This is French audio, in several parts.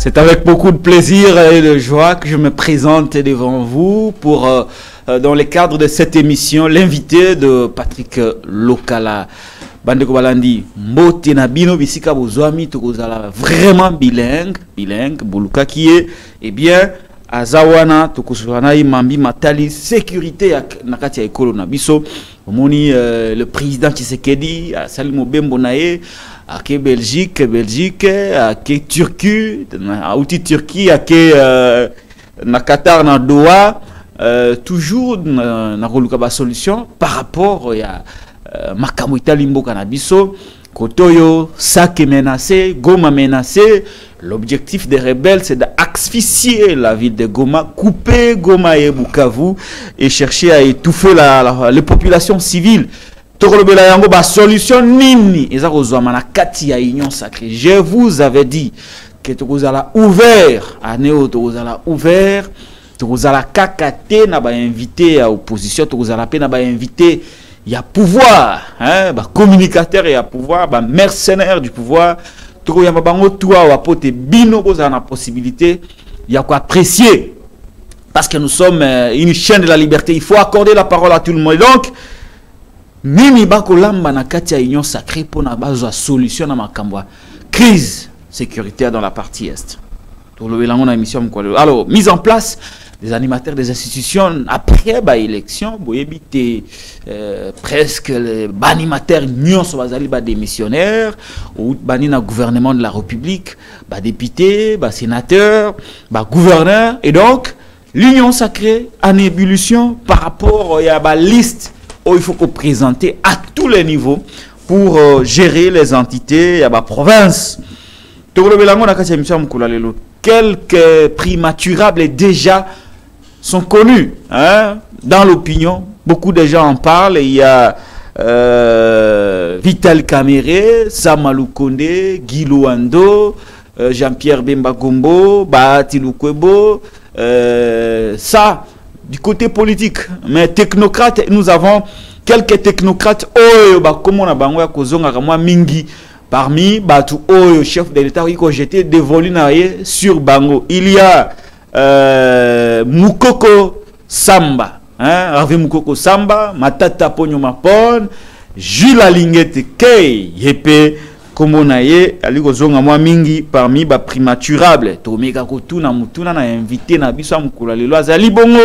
C'est avec beaucoup de plaisir et de joie que je me présente devant vous pour, dans le cadre de cette émission, l'invité de Patrick Lokala. Bandeko Balandi, Mbote na bino bisika bozwami tokozala vraiment bilingue, boluka qui est, eh bien, azawana tokozwana imambi matali sécurité na kati ya ekolo na biso. Omoni le président Tshisekedi asali mobembo na ye ake Belgique, ake Turquie, outil Turquie, ake na Qatar na Doha, toujours na koluka ba solution par rapport ya makambo itali mboka na biso. Kotoyo, Sak est menacé, Goma menacé. L'objectif des rebelles, c'est d'asphyxier la ville de Goma, couper Goma et Bukavu et chercher à étouffer les populations civiles. Solution nini. Je vous avais dit que vous allez ouvert, ouvert, vous allez kakate, na ba invité à opposition, vous allez invité. Il y a pouvoir, hein, communicateur et pouvoir, mercenaire du pouvoir. Il y a la possibilité, il y a quoi apprécier. Parce que nous sommes une chaîne de la liberté. Il faut accorder la parole à tout le monde. Donc, Mimi Bakolamba na katia union sacrée pour na base de solution à ma camboi. Crise sécuritaire dans la partie est. Alors, mise en place des animateurs des institutions après l'élection, vous évitez presque les animateurs union sur des missionnaires ou banina gouvernement de la République, députés, sénateurs, gouverneurs, et donc l'union sacrée en ébullition par rapport à la liste où il faut qu'on présente à tous les niveaux pour gérer les entités à la province. Quelques primaturables déjà sont connus, hein, dans l'opinion. Beaucoup de gens en parlent. Il y a Vital Kamere, Samalou Konde, Guy Luando, Jean-Pierre Bemba Gombo, Bahati Lukwebo. Ça, du côté politique. Mais technocrates, nous avons quelques technocrates. Oh, comme on a bangwa kozonga kama mingi. Parmi Batu Oyo, chef de l'État, qui ont jeté des volumes sur Bango. Il y a Mukoko Samba, hein, Hervé Mukoko Samba, Matata Ponyo Mapon, Jules Alingete Kei, Yepe, Komonaye, Alikozonga Mingi, parmi ba primaturable. Tomeka Kotuna Mutuna na invité na biso mukula lelo azali bongo,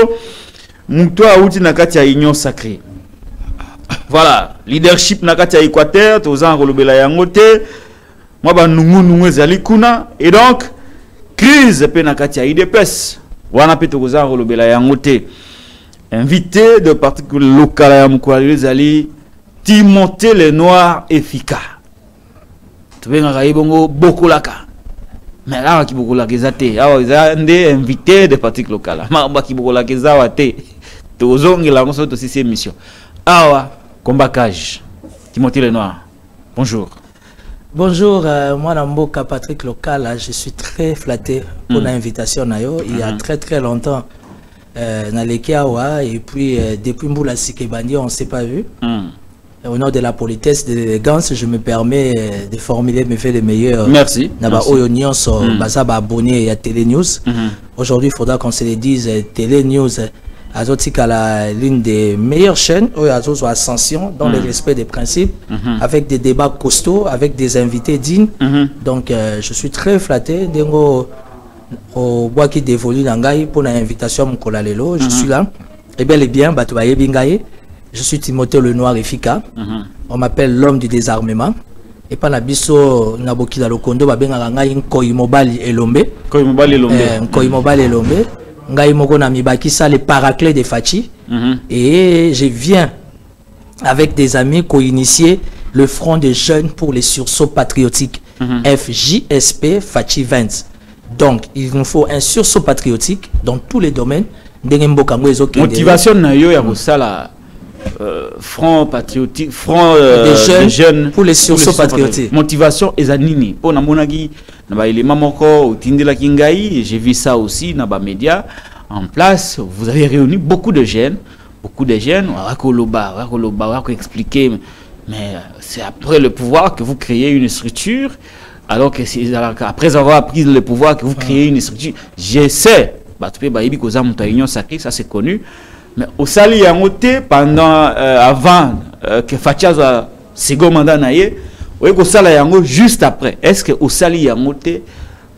muto auti na kati ya union sacrée. Voilà, leadership na kati ya Équateur, tozan rolobela yango te. Moi ba nungu ezali kuna, et donc crise pe na kati ya IDPS. Wana pe tozan rolobela yango te. Invité de particulier local ya mukwalela ezali Timothée le Noir efficace. Tubenga kaibongo bokolaka. Mais là ki bokolaka ezate, awa ezande invité de particulier local. Ma ba ki bokolaka ezawa te. Tozongela ngo so to sisi émission. Awa Kombakage, Timothée le Noir, bonjour. Bonjour, moi Namboka Patrick Lokala, je suis très flatté pour l'invitation. Il y a très longtemps, dans les Kiawa, et puis depuis Mboula Sikebandi, on ne s'est pas vu. Au nom de la politesse, de l'élégance, je me permets de formuler mes faits les meilleurs. Merci. Oyo sur Bazaba abonné à Télé News. Aujourd'hui, il faudra qu'on se le dise, Télé News. Azotika l'une des meilleures chaînes où Azozo Ascension dans le respect des principes, avec des débats costauds, avec des invités dignes. Donc je suis très flatté d'engo au bois qui dévolue l'angaï pour l'invitation mon kolalelo. Je suis là. Et bel et bien, Batuaye Bingaye. Je suis Timothée le Noir efficace. On m'appelle l'homme du désarmement. Et pas la biso naboki da lokondo babenga ngai Nkoyi Mobali Elombe. Nkoyi Mobali Elombe. Ngai moko na mibaki ça les paraclés de Fachi. Et je viens avec des amis co-initier le Front des jeunes pour les sursauts patriotiques, FJSP Fachi 20. Donc il nous faut un sursaut patriotique dans tous les domaines. Motivation na yo ya kosala front patriotique, front des jeunes pour les sursauts patriotiques. Motivation ezanini po na monaki na ba élément moko utindela kingai, j'ai vu ça aussi na ba média en place. Vous avez réuni beaucoup de jeunes, expliquer, mais c'est après le pouvoir que vous créez une structure alors que après avoir pris le pouvoir, que vous créez une structure, j'essaie, ça c'est connu, mais au Sali Yangote, pendant, avant que Fatia soit second mandat, au Sali Yango juste après, est-ce que au Sali Yangote,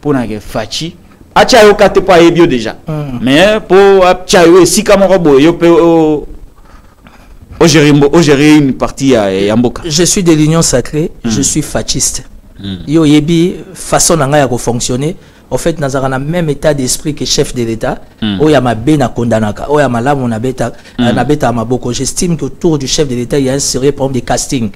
pour que Fachi, Achayo Kate pas ebio déjà, mais pour Achayo, si Kamorobo, yo peut au gérer une partie à Yamboka. Je suis de l'Union Sacrée, je suis fasciste. Yo yebi façon nanga ya fonctionner. En fait, nous avons le même état d'esprit que chef de l'État. Oyama bena kondanaka, oyama la mon abeta, nabeta maboko. J'estime qu'autour du chef de l'État, il y a un sérieux problème de casting.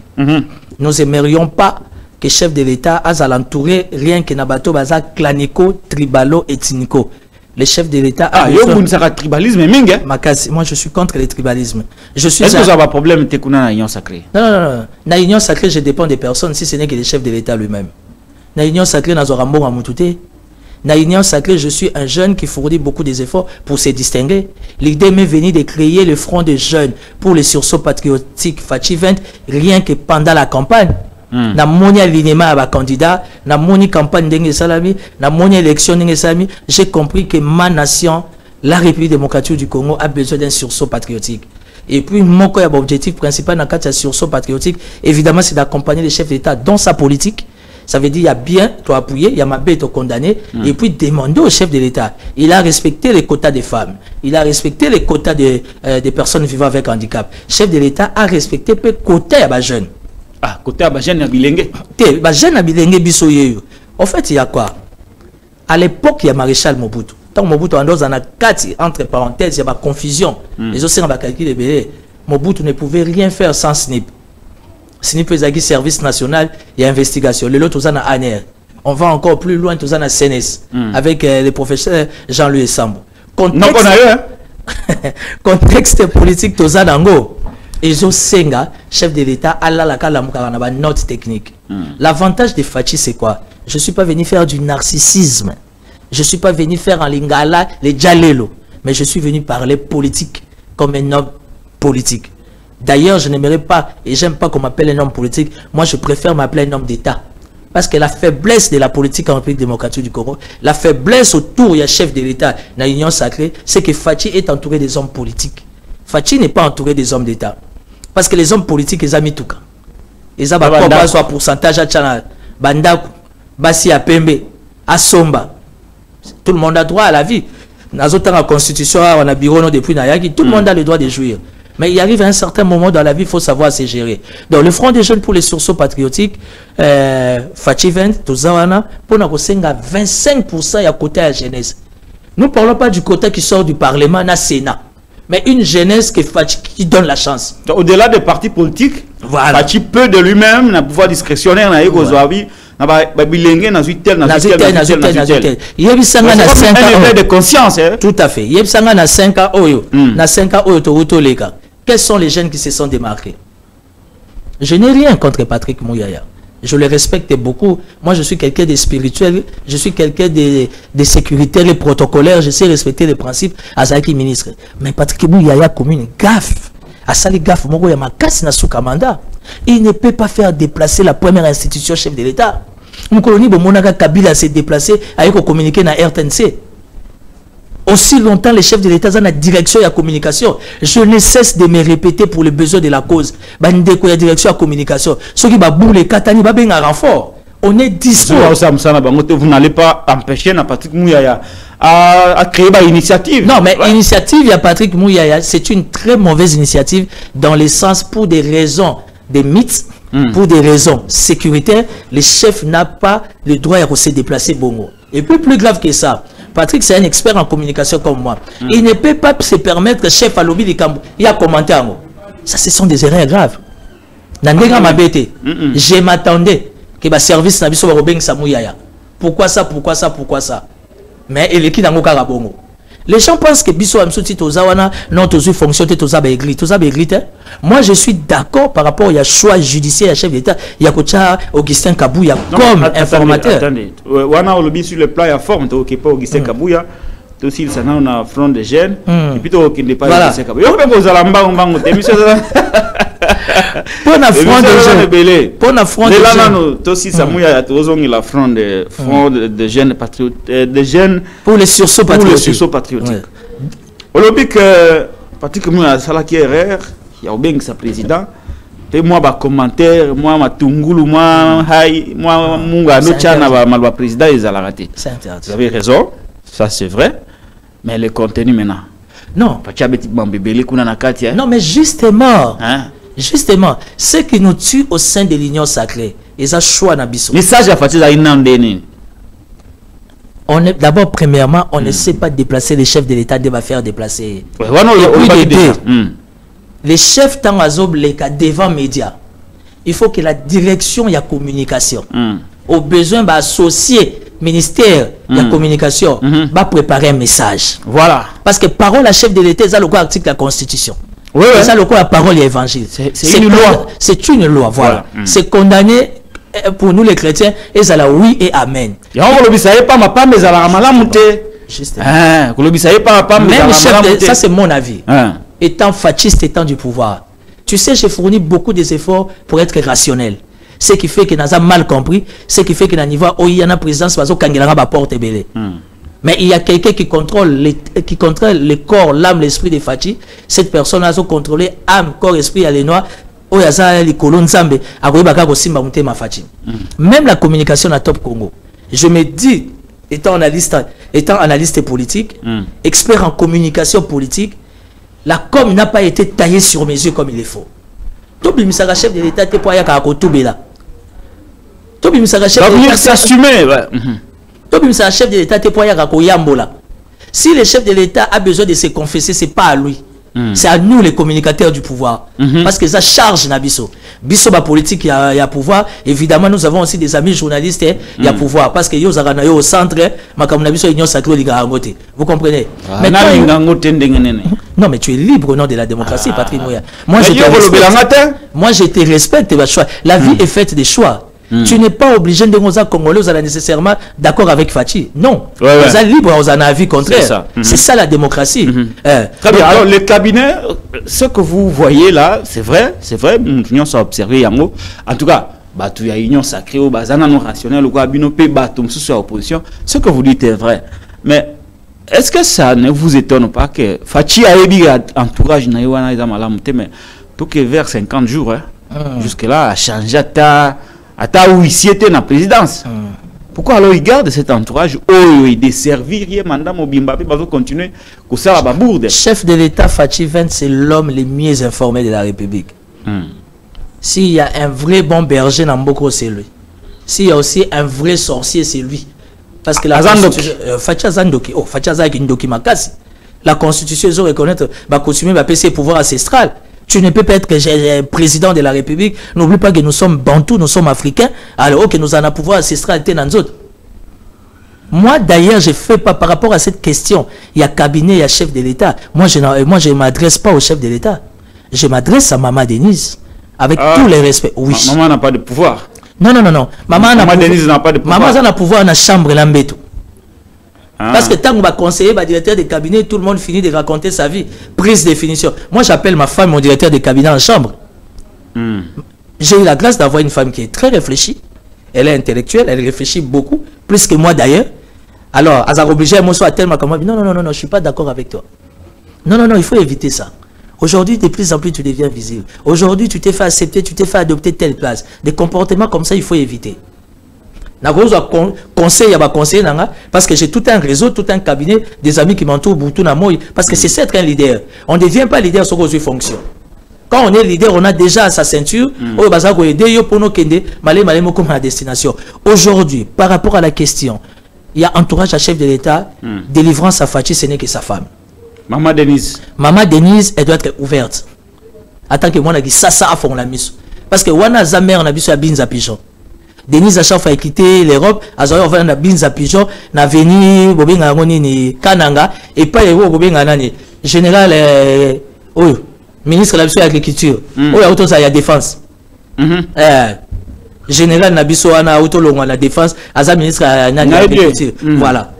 Nous aimerions pas que chef de l'État a l'entourer rien que nabato baza clanico, tribalo, ethnico. Les chefs de l'État. Ah, yo vous ne tribalisme mingue. Moi, je suis contre le tribalisme. Est-ce que vous avez un problème avec la Union Sacrée? Non. La Union Sacrée, je dépends des personnes, si ce n'est que les chefs de l'État lui-même. La Union Sacrée, n'a pas à Moutouté. La Union Sacrée, je suis un jeune qui fournit beaucoup d'efforts pour se distinguer. L'idée m'est venue de créer le front des jeunes pour les sursauts patriotiques Fachi 20, rien que pendant la campagne. Na moni alignement à candidat, na moni campagne d'Enge Salami, na moni élection d'Enge Salami, j'ai compris que ma nation, la République démocratique du Congo, a besoin d'un sursaut patriotique. Et puis, mon objectif principal dans le cadre de sursaut patriotique, évidemment, c'est d'accompagner les chefs d'État dans sa politique. Ça veut dire, il y a bien, toi appuyer, il y a ma bête condamné, et puis demander au chef de l'État. Il a respecté les quotas des femmes, il a respecté les quotas des personnes vivant avec handicap. Le chef de l'État a respecté les quotas à jeunes. Ah, côté à Bajen Nabilenge. Bajen Nabilenge bisoyeyo. En fait, il y a quoi? À l'époque, il y a Maréchal Mobutu. Tant Mobutu en dans un quatre entre parenthèses, il y a une confusion. Les autres, on va calculer belé. Mobutu ne pouvait rien faire sans SNIP. SNIP est service national et investigation. Le lot, tout ça na ANR. On va encore plus loin, tout ça na CNS avec le professeur Jean-Louis Sambo. Contexte politique, tout ça dango. Et Senga, chef de l'État, Allah la kala note technique. L'avantage de Fachi, c'est quoi? Je ne suis pas venu faire du narcissisme. Je ne suis pas venu faire en lingala les djalelo. Mais je suis venu parler politique comme un homme politique. D'ailleurs, je n'aimerais pas, et j'aime pas qu'on m'appelle un homme politique. Moi, je préfère m'appeler un homme d'État. Parce que la faiblesse de la politique en République démocratique du Congo, la faiblesse autour du chef de l'État dans l'Union Sacrée, c'est que Fachi est entouré des hommes politiques. Fachi n'est pas entouré des hommes d'État. Parce que les hommes politiques, ils ont mis tout cas. Ils ont un pourcentage à Tchana, Bandaku, Bassi à Pembe, à Somba. Tout le monde a droit à la vie. Dans la constitution, on a bureau depuis Nayaki, tout le monde a le droit de jouir. Mais il arrive à un certain moment dans la vie, il faut savoir se gérer. Donc le Front des jeunes pour les sursauts patriotiques, Fachi 20, Tozawana, pour nous 25% à côté de la jeunesse. Nous ne parlons pas du côté qui sort du Parlement, na Sénat. Mais une jeunesse qui donne la chance. Au-delà des partis politiques, voilà. Fachi peut de lui-même, n'a pouvoir discrétionnaire, n'a pas il y a 5 ans à 5 ans de conscience. Tout à fait. Il y a 5 ans à 5 ans. Na 5 ans, quels sont les jeunes qui se sont démarqués? Je n'ai rien contre Patrick Mouyaya. Je le respecte beaucoup. Moi, je suis quelqu'un de spirituel, je suis quelqu'un de sécuritaire et protocolaire. Je sais respecter les principes à Zaki ministre. Mais Patrick Mouyaya a commis une gaffe. À Sali gaffe, il ne peut pas faire déplacer la première institution chef de l'État. Kabila s'est déplacé avec communiquer dans RTNC. Aussi longtemps les chefs de l'État sont dans la direction et la communication. Je ne cesse de me répéter pour les besoins de la cause. Bandeko la direction et la communication. Ceux qui babou les katani babeng un renfort. On est dispo. Vous n'allez pas empêcher Patrick Mouyaya à créer une initiative. Non, mais initiative, il y a Patrick Mouyaya, c'est une très mauvaise initiative dans le sens pour des raisons, des mythes, pour des raisons sécuritaires. Les chefs n'ont pas le droit de se déplacer bongo. Et puis plus grave que ça, Patrick, c'est un expert en communication comme moi. Il ne peut pas se permettre, chef à lobby de Kambo, il a commenté en haut. Ça, ce sont des erreurs graves. Je m'attendais que le service n'a pas Robin Samouyaya. Pourquoi ça, pourquoi ça, pourquoi ça? Mais il est qui dans le cas bongo. Les gens pensent que Bisso Amsouti Tozawana, non, Tozu fonctionne, Toza Begli. Moi, je suis d'accord par rapport au choix judiciaire, chef d'État, il y a Augustin Kabouya comme informateur. Attendez, on a lobby sur le plan, il y a forme, tu pas Augustin Kabouya, tu aussi, on a front de jeunes, et puis tu n'est pas Augustin Kabouya. Pour la front de jeunes. Pour la front de jeunes. Aussi, ça mouille la front de jeunes patriotes, de jeunes. Pour les sursauts patriotiques. Pour les sursauts patriotiques. Au lobby que Patrick Mouya Salaki RR, il y a bien sa président. Et moi, bah commentaire, moi, ma tungulu, moi, hi, moi, munga, no tchana, ma président, ils ont raté. Vous avez raison, ça c'est vrai, mais le contenu maintenant. Non. Non, mais justement, hein? Justement, ce qui nous tue au sein de l'union sacrée, ils ont choix n'abisso. Message à Fatih Zainandeni. On est d'abord, premièrement, on ne sait pas déplacer les chefs de l'État, de faire déplacer. Les chefs tangazob les cas devant médias. Il faut que la direction y a communication. Au besoin d'associer ministère de la communication va préparer un message. Voilà. Parce que parole à chef de l'État, c'est le quoi article de la Constitution. Oui, oui. C'est le quoi la parole et l'évangile. C'est une loi. C'est une loi, voilà. C'est condamné pour nous les chrétiens et ça la oui et amen. Même chef de, ça c'est mon avis. Étant fasciste, étant du pouvoir. Tu sais, j'ai fourni beaucoup d'efforts pour être rationnel. Ce qui fait que nous avons mal compris, ce qui fait que dans le niveau où il y a une présidence, mais il y a quelqu'un qui contrôle le corps, l'âme, l'esprit de Fachi. Cette personne a contrôlé âme, corps, esprit à l'énois. Même la communication à Top Congo. Je me dis, étant analyste politique, expert en communication politique, la com n'a pas été taillée sur mes yeux comme il est faut. Tout le chef de l'État était pour y avoir tout là. Tout le chef de l'État s'assumer. Tout le chef de l'État était pour y avoir yambola. Si le chef de l'État a besoin de se confesser, c'est pas à lui. C'est à nous les communicateurs du pouvoir. Parce que ça charge Nabiso. Biso ba politique il y a pouvoir. Évidemment, nous avons aussi des amis journalistes, il y a pouvoir. Parce que yo zaranayo au centre, ma comme Nabiso union sacrée liga ngote. Vous comprenez? Mais non, mais tu es libre au nom de la démocratie, Patrick Mouya. Moi, je te respecte. La vie est faite des choix. Tu n'es pas obligé de nous Congolais, vous allez nécessairement d'accord avec Fachi. Non. Vous êtes libre, vous avez un avis contraire. C'est ça la démocratie. Très bien. Alors, le cabinet, ce que vous voyez là, c'est vrai, nous avons observé. En tout cas, il y a une union sacrée, il y a un rationnel, il y a une opposition. Ce que vous dites est vrai. Mais est-ce que ça ne vous étonne pas que Fachi a eu un entourage, mais tout que vers 50 jours, jusque-là, a changé où ici était la présidence. Pourquoi alors il garde cet entourage de servir mandat Mobimba pour continuer à la bourde? Chef de l'État Fachi Vent, c'est l'homme le mieux informé de la République. S'il y a un vrai bon berger dans Mboko, c'est lui. S'il y a aussi un vrai sorcier, c'est lui. Parce que la Constitution, Fachi Azandoki, Fachi Azandoki Makasi. La Constitution, ils ont reconnaître, continuer à passer pouvoir ancestral. Tu ne peux pas être président de la République. N'oublie pas que nous sommes bantous, nous sommes africains, alors que nous avons un pouvoir ancestral dans nous autres. Moi, d'ailleurs, je ne fais pas par rapport à cette question. Il y a cabinet, il y a chef de l'État. Moi, je ne m'adresse pas au chef de l'État. Je m'adresse à Maman Denise. Avec tous les respects. Oui. Maman n'a pas de pouvoir. Non. Maman Denise n'a pas de pouvoir. Maman a pouvoir dans la chambre Lambeto. Parce que tant qu'on va conseiller, directeur de cabinet, tout le monde finit de raconter sa vie. Prise de définition. Moi, j'appelle ma femme mon directeur de cabinet en chambre. J'ai eu la grâce d'avoir une femme qui est très réfléchie. Elle est intellectuelle, elle réfléchit beaucoup, plus que moi d'ailleurs. Alors, elle a obligé, moi, soit tellement comme moi, non, je ne suis pas d'accord avec toi. Non, il faut éviter ça. Aujourd'hui, de plus en plus, tu deviens visible. Aujourd'hui, tu t'es fait accepter, tu t'es fait adopter telle place. Des comportements comme ça, il faut éviter. Conseil parce que j'ai tout un réseau, tout un cabinet, des amis qui m'entourent, parce que c'est ça être un leader. On ne devient pas leader sur vos fonctions. Quand on est leader, on a déjà sa ceinture. Destination. Aujourd'hui, par rapport à la question, il y a entourage à chef de l'État, délivrance à Fachi, ce n'est que sa femme. Maman Denise, elle doit être ouverte. Attends que moi, ça a fond la mise. Parce que Wana Zamer, on a vu sur la Binza Pigeon. Denise Achaf a quitté l'Europe, Azoyo va na Binza Pigeon, na veni Bobinga Ngoni ni Kananga, et pas les Bobinga Nani. Général, ministre de l'Agriculture, il y a la défense. Général Nabiso Ana Autolongo la défense, Aza ministre de l'Agriculture. Voilà.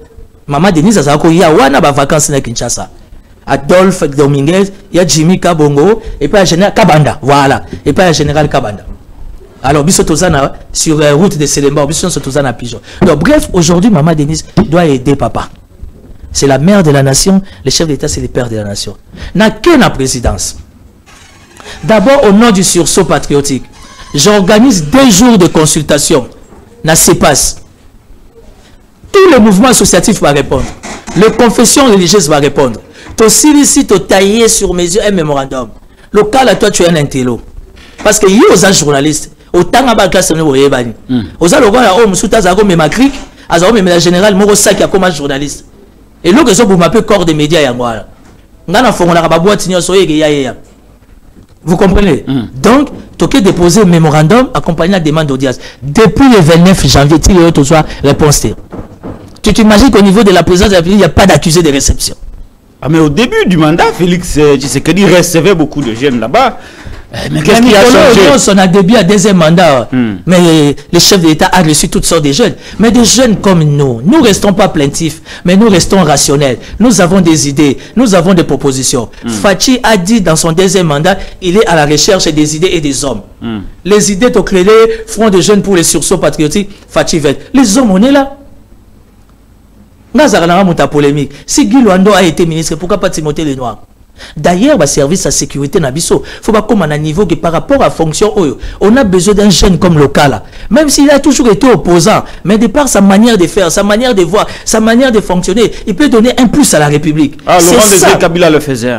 Maman Denise Azako, il y a Wana ba vacances na Kinshasa. Adolphe Dominguez, il y a Jimmy Kabongo, et puis il y a Général Kabanda. Voilà. Et puis il y a Général Kabanda. Alors, Bisso Tozana, sur la route de Sélémba, Bisso Tozana Pigeon. Donc, bref, aujourd'hui, Maman Denise doit aider papa. C'est la mère de la nation, le chef d'État, c'est le père de la nation. N'a que la présidence. D'abord, au nom du sursaut patriotique, j'organise 2 jours de consultation. N'a CEPAS. Tous les mouvements associatifs vont répondre. Les confessions religieuses vont répondre. Aussi, ici, tu as taillé sur mesure un mémorandum. Local, à toi, tu es un intello. Parce que il y a des journalistes. Autant à la classe, vous voyez, aux allocs, on me mais ma crique, à la générale, moi, ça qui a comme journaliste. Et l'autre, vous m'appelez corps des médias, vous comprenez? Donc, tu as déposé un mémorandum accompagné de la demande d'audience. Depuis le 29 janvier, tu as réponse. Tu t'imagines qu'au niveau de la présidence de la République, il n'y a pas d'accusé de réception. Ah, mais au début du mandat, Félix Tshisekedi recevait beaucoup de jeunes là-bas. Mais qu'est-ce qui a changé? On a début à deuxième mandat. Mais le chef de l'État a reçu toutes sortes de jeunes. Mais des jeunes comme nous. Nous ne restons pas plaintifs, mais nous restons rationnels. Nous avons des idées, nous avons des propositions. Fachi a dit dans son deuxième mandat, il est à la recherche des idées et des hommes. Les idées ont créé Front de jeunes pour les sursauts patriotiques. Fachi veut. Les hommes, on est là. Polémique. Si Guy Luando a été ministre, pourquoi pas Timothée Lenoir? D'ailleurs, le service à sécurité Nabiso, il faut pas comme à un niveau que par rapport à la fonction, on a besoin d'un jeune comme local. Même s'il a toujours été opposant, mais de par sa manière de faire, sa manière de voir, sa manière de fonctionner, il peut donner un plus à la République. Ah, Laurent Désiré Kabila le faisait.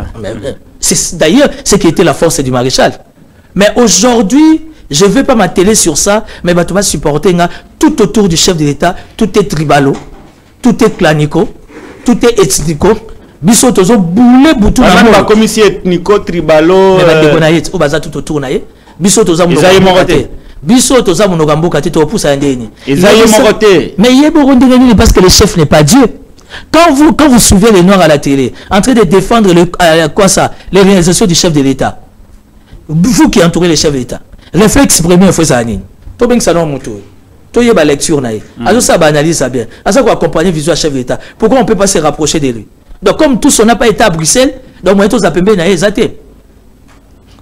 C'est d'ailleurs ce qui était la force du maréchal. Mais aujourd'hui, je ne vais pas m'atteler sur ça, mais tu vas supporter tout autour du chef de l'État, tout est tribalo, tout est clanico, tout est ethnico. Biso tozo boule boutou na mo commission ethnico tribalo mais baza tout autour na ye biso toza monogamboka biso toza monogamboka te to poussa ndeni ezaye moroté mais yebo ndengeni parce que le chef n'est pas Dieu. Quand vous suivez les noirs à la télé en train de défendre les réalisations du chef de l'État, vous qui entourez le chef de l'État, réflexe premier fois ça nini to ben ça non moto to yeba lecture na ye azo ça analyse ça bien asa ko accompagner visuel chef de l'État. Pourquoi on peut pas se rapprocher de lui? Donc, comme tous on n'a pas été à Bruxelles, donc moi, tous appelés na exacté.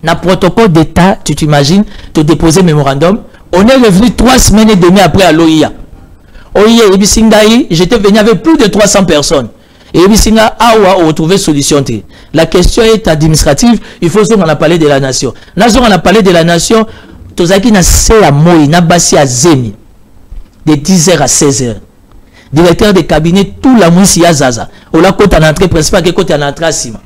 Na protocole d'État, tu t'imagines, te déposer mémorandum. On est revenu 3 semaines et demie après à l'OIA. OIA, j'étais venu avec plus de 300 personnes. Et Ebisinga, awa, on retrouvé solution. La question est administrative, il faut qu'on a parlé de la nation. Là, on a parlé de la nation, Tozaki na se à Moï, na bassi à Zemi, de 10h à 16h. Directeur de cabinet, tout la mousse Yazaza. On l'a côté en entrée principale, qui côté en entrée à Sima.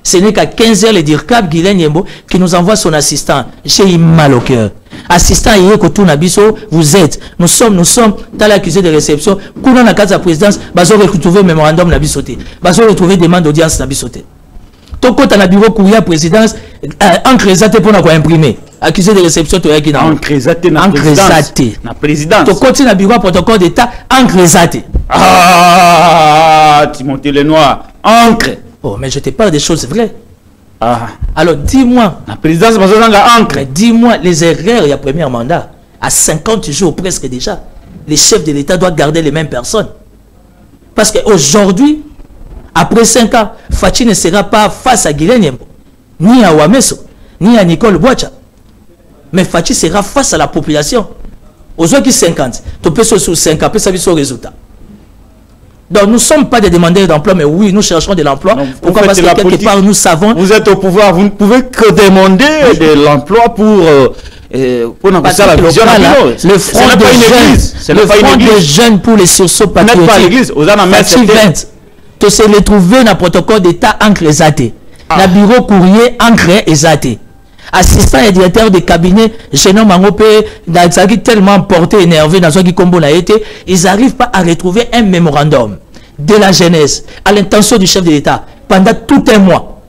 Ce n'est qu'à 15h, le DIRCAP, Guylaine Yembo, qui nous envoie son assistant. J'ai mal au cœur. Assistant, Yeko Nabiso, vous êtes. Nous sommes dans l'accusé de réception. Quand on a cas de la présidence, nous avons retrouvé mémorandum Nabisoté. Nous avons retrouvé demande d'audience Nabisoté. Tout quand on a bureau courrier présidence, encre exaté pour nous imprimer. Accusé de réception, tu as qui n'a encre exaté na présidence. Tout quand on a bureau protocole d'État, encre exaté. Ah, Timothée Lenoir, encre. Oh, mais je te parle des choses vraies. Ah. Alors, dis-moi. La présidence, dis-moi les erreurs, il y a premier mandat. À 50 jours presque déjà, les chefs de l'État doivent garder les mêmes personnes. Parce qu'aujourd'hui, après 5 ans, Fachi ne sera pas face à Guylaine, ni à Wameso, ni à Nicole Boacha. Mais Fachi sera face à la population. Aux autres qui 50, tu peux sur 5 ans, ça va résultat. Donc nous ne sommes pas des demandeurs d'emploi, mais oui, nous cherchons de l'emploi. Pourquoi? Parce que quelque part, nous savons... Vous êtes au pouvoir, vous ne pouvez que demander de l'emploi pour ça, le front des jeunes pour les sursauts patriotiques. Pas l'église, vous en avez tu sais les trouver dans le protocole d'État encre exaté. Dans le bureau courrier encre exaté. Assistant et directeur de cabinet, jeune homme tellement porté, énervé dans ce qui combo a été, ils n'arrivent pas à retrouver un mémorandum de la jeunesse à l'intention du chef de l'État pendant tout un mois.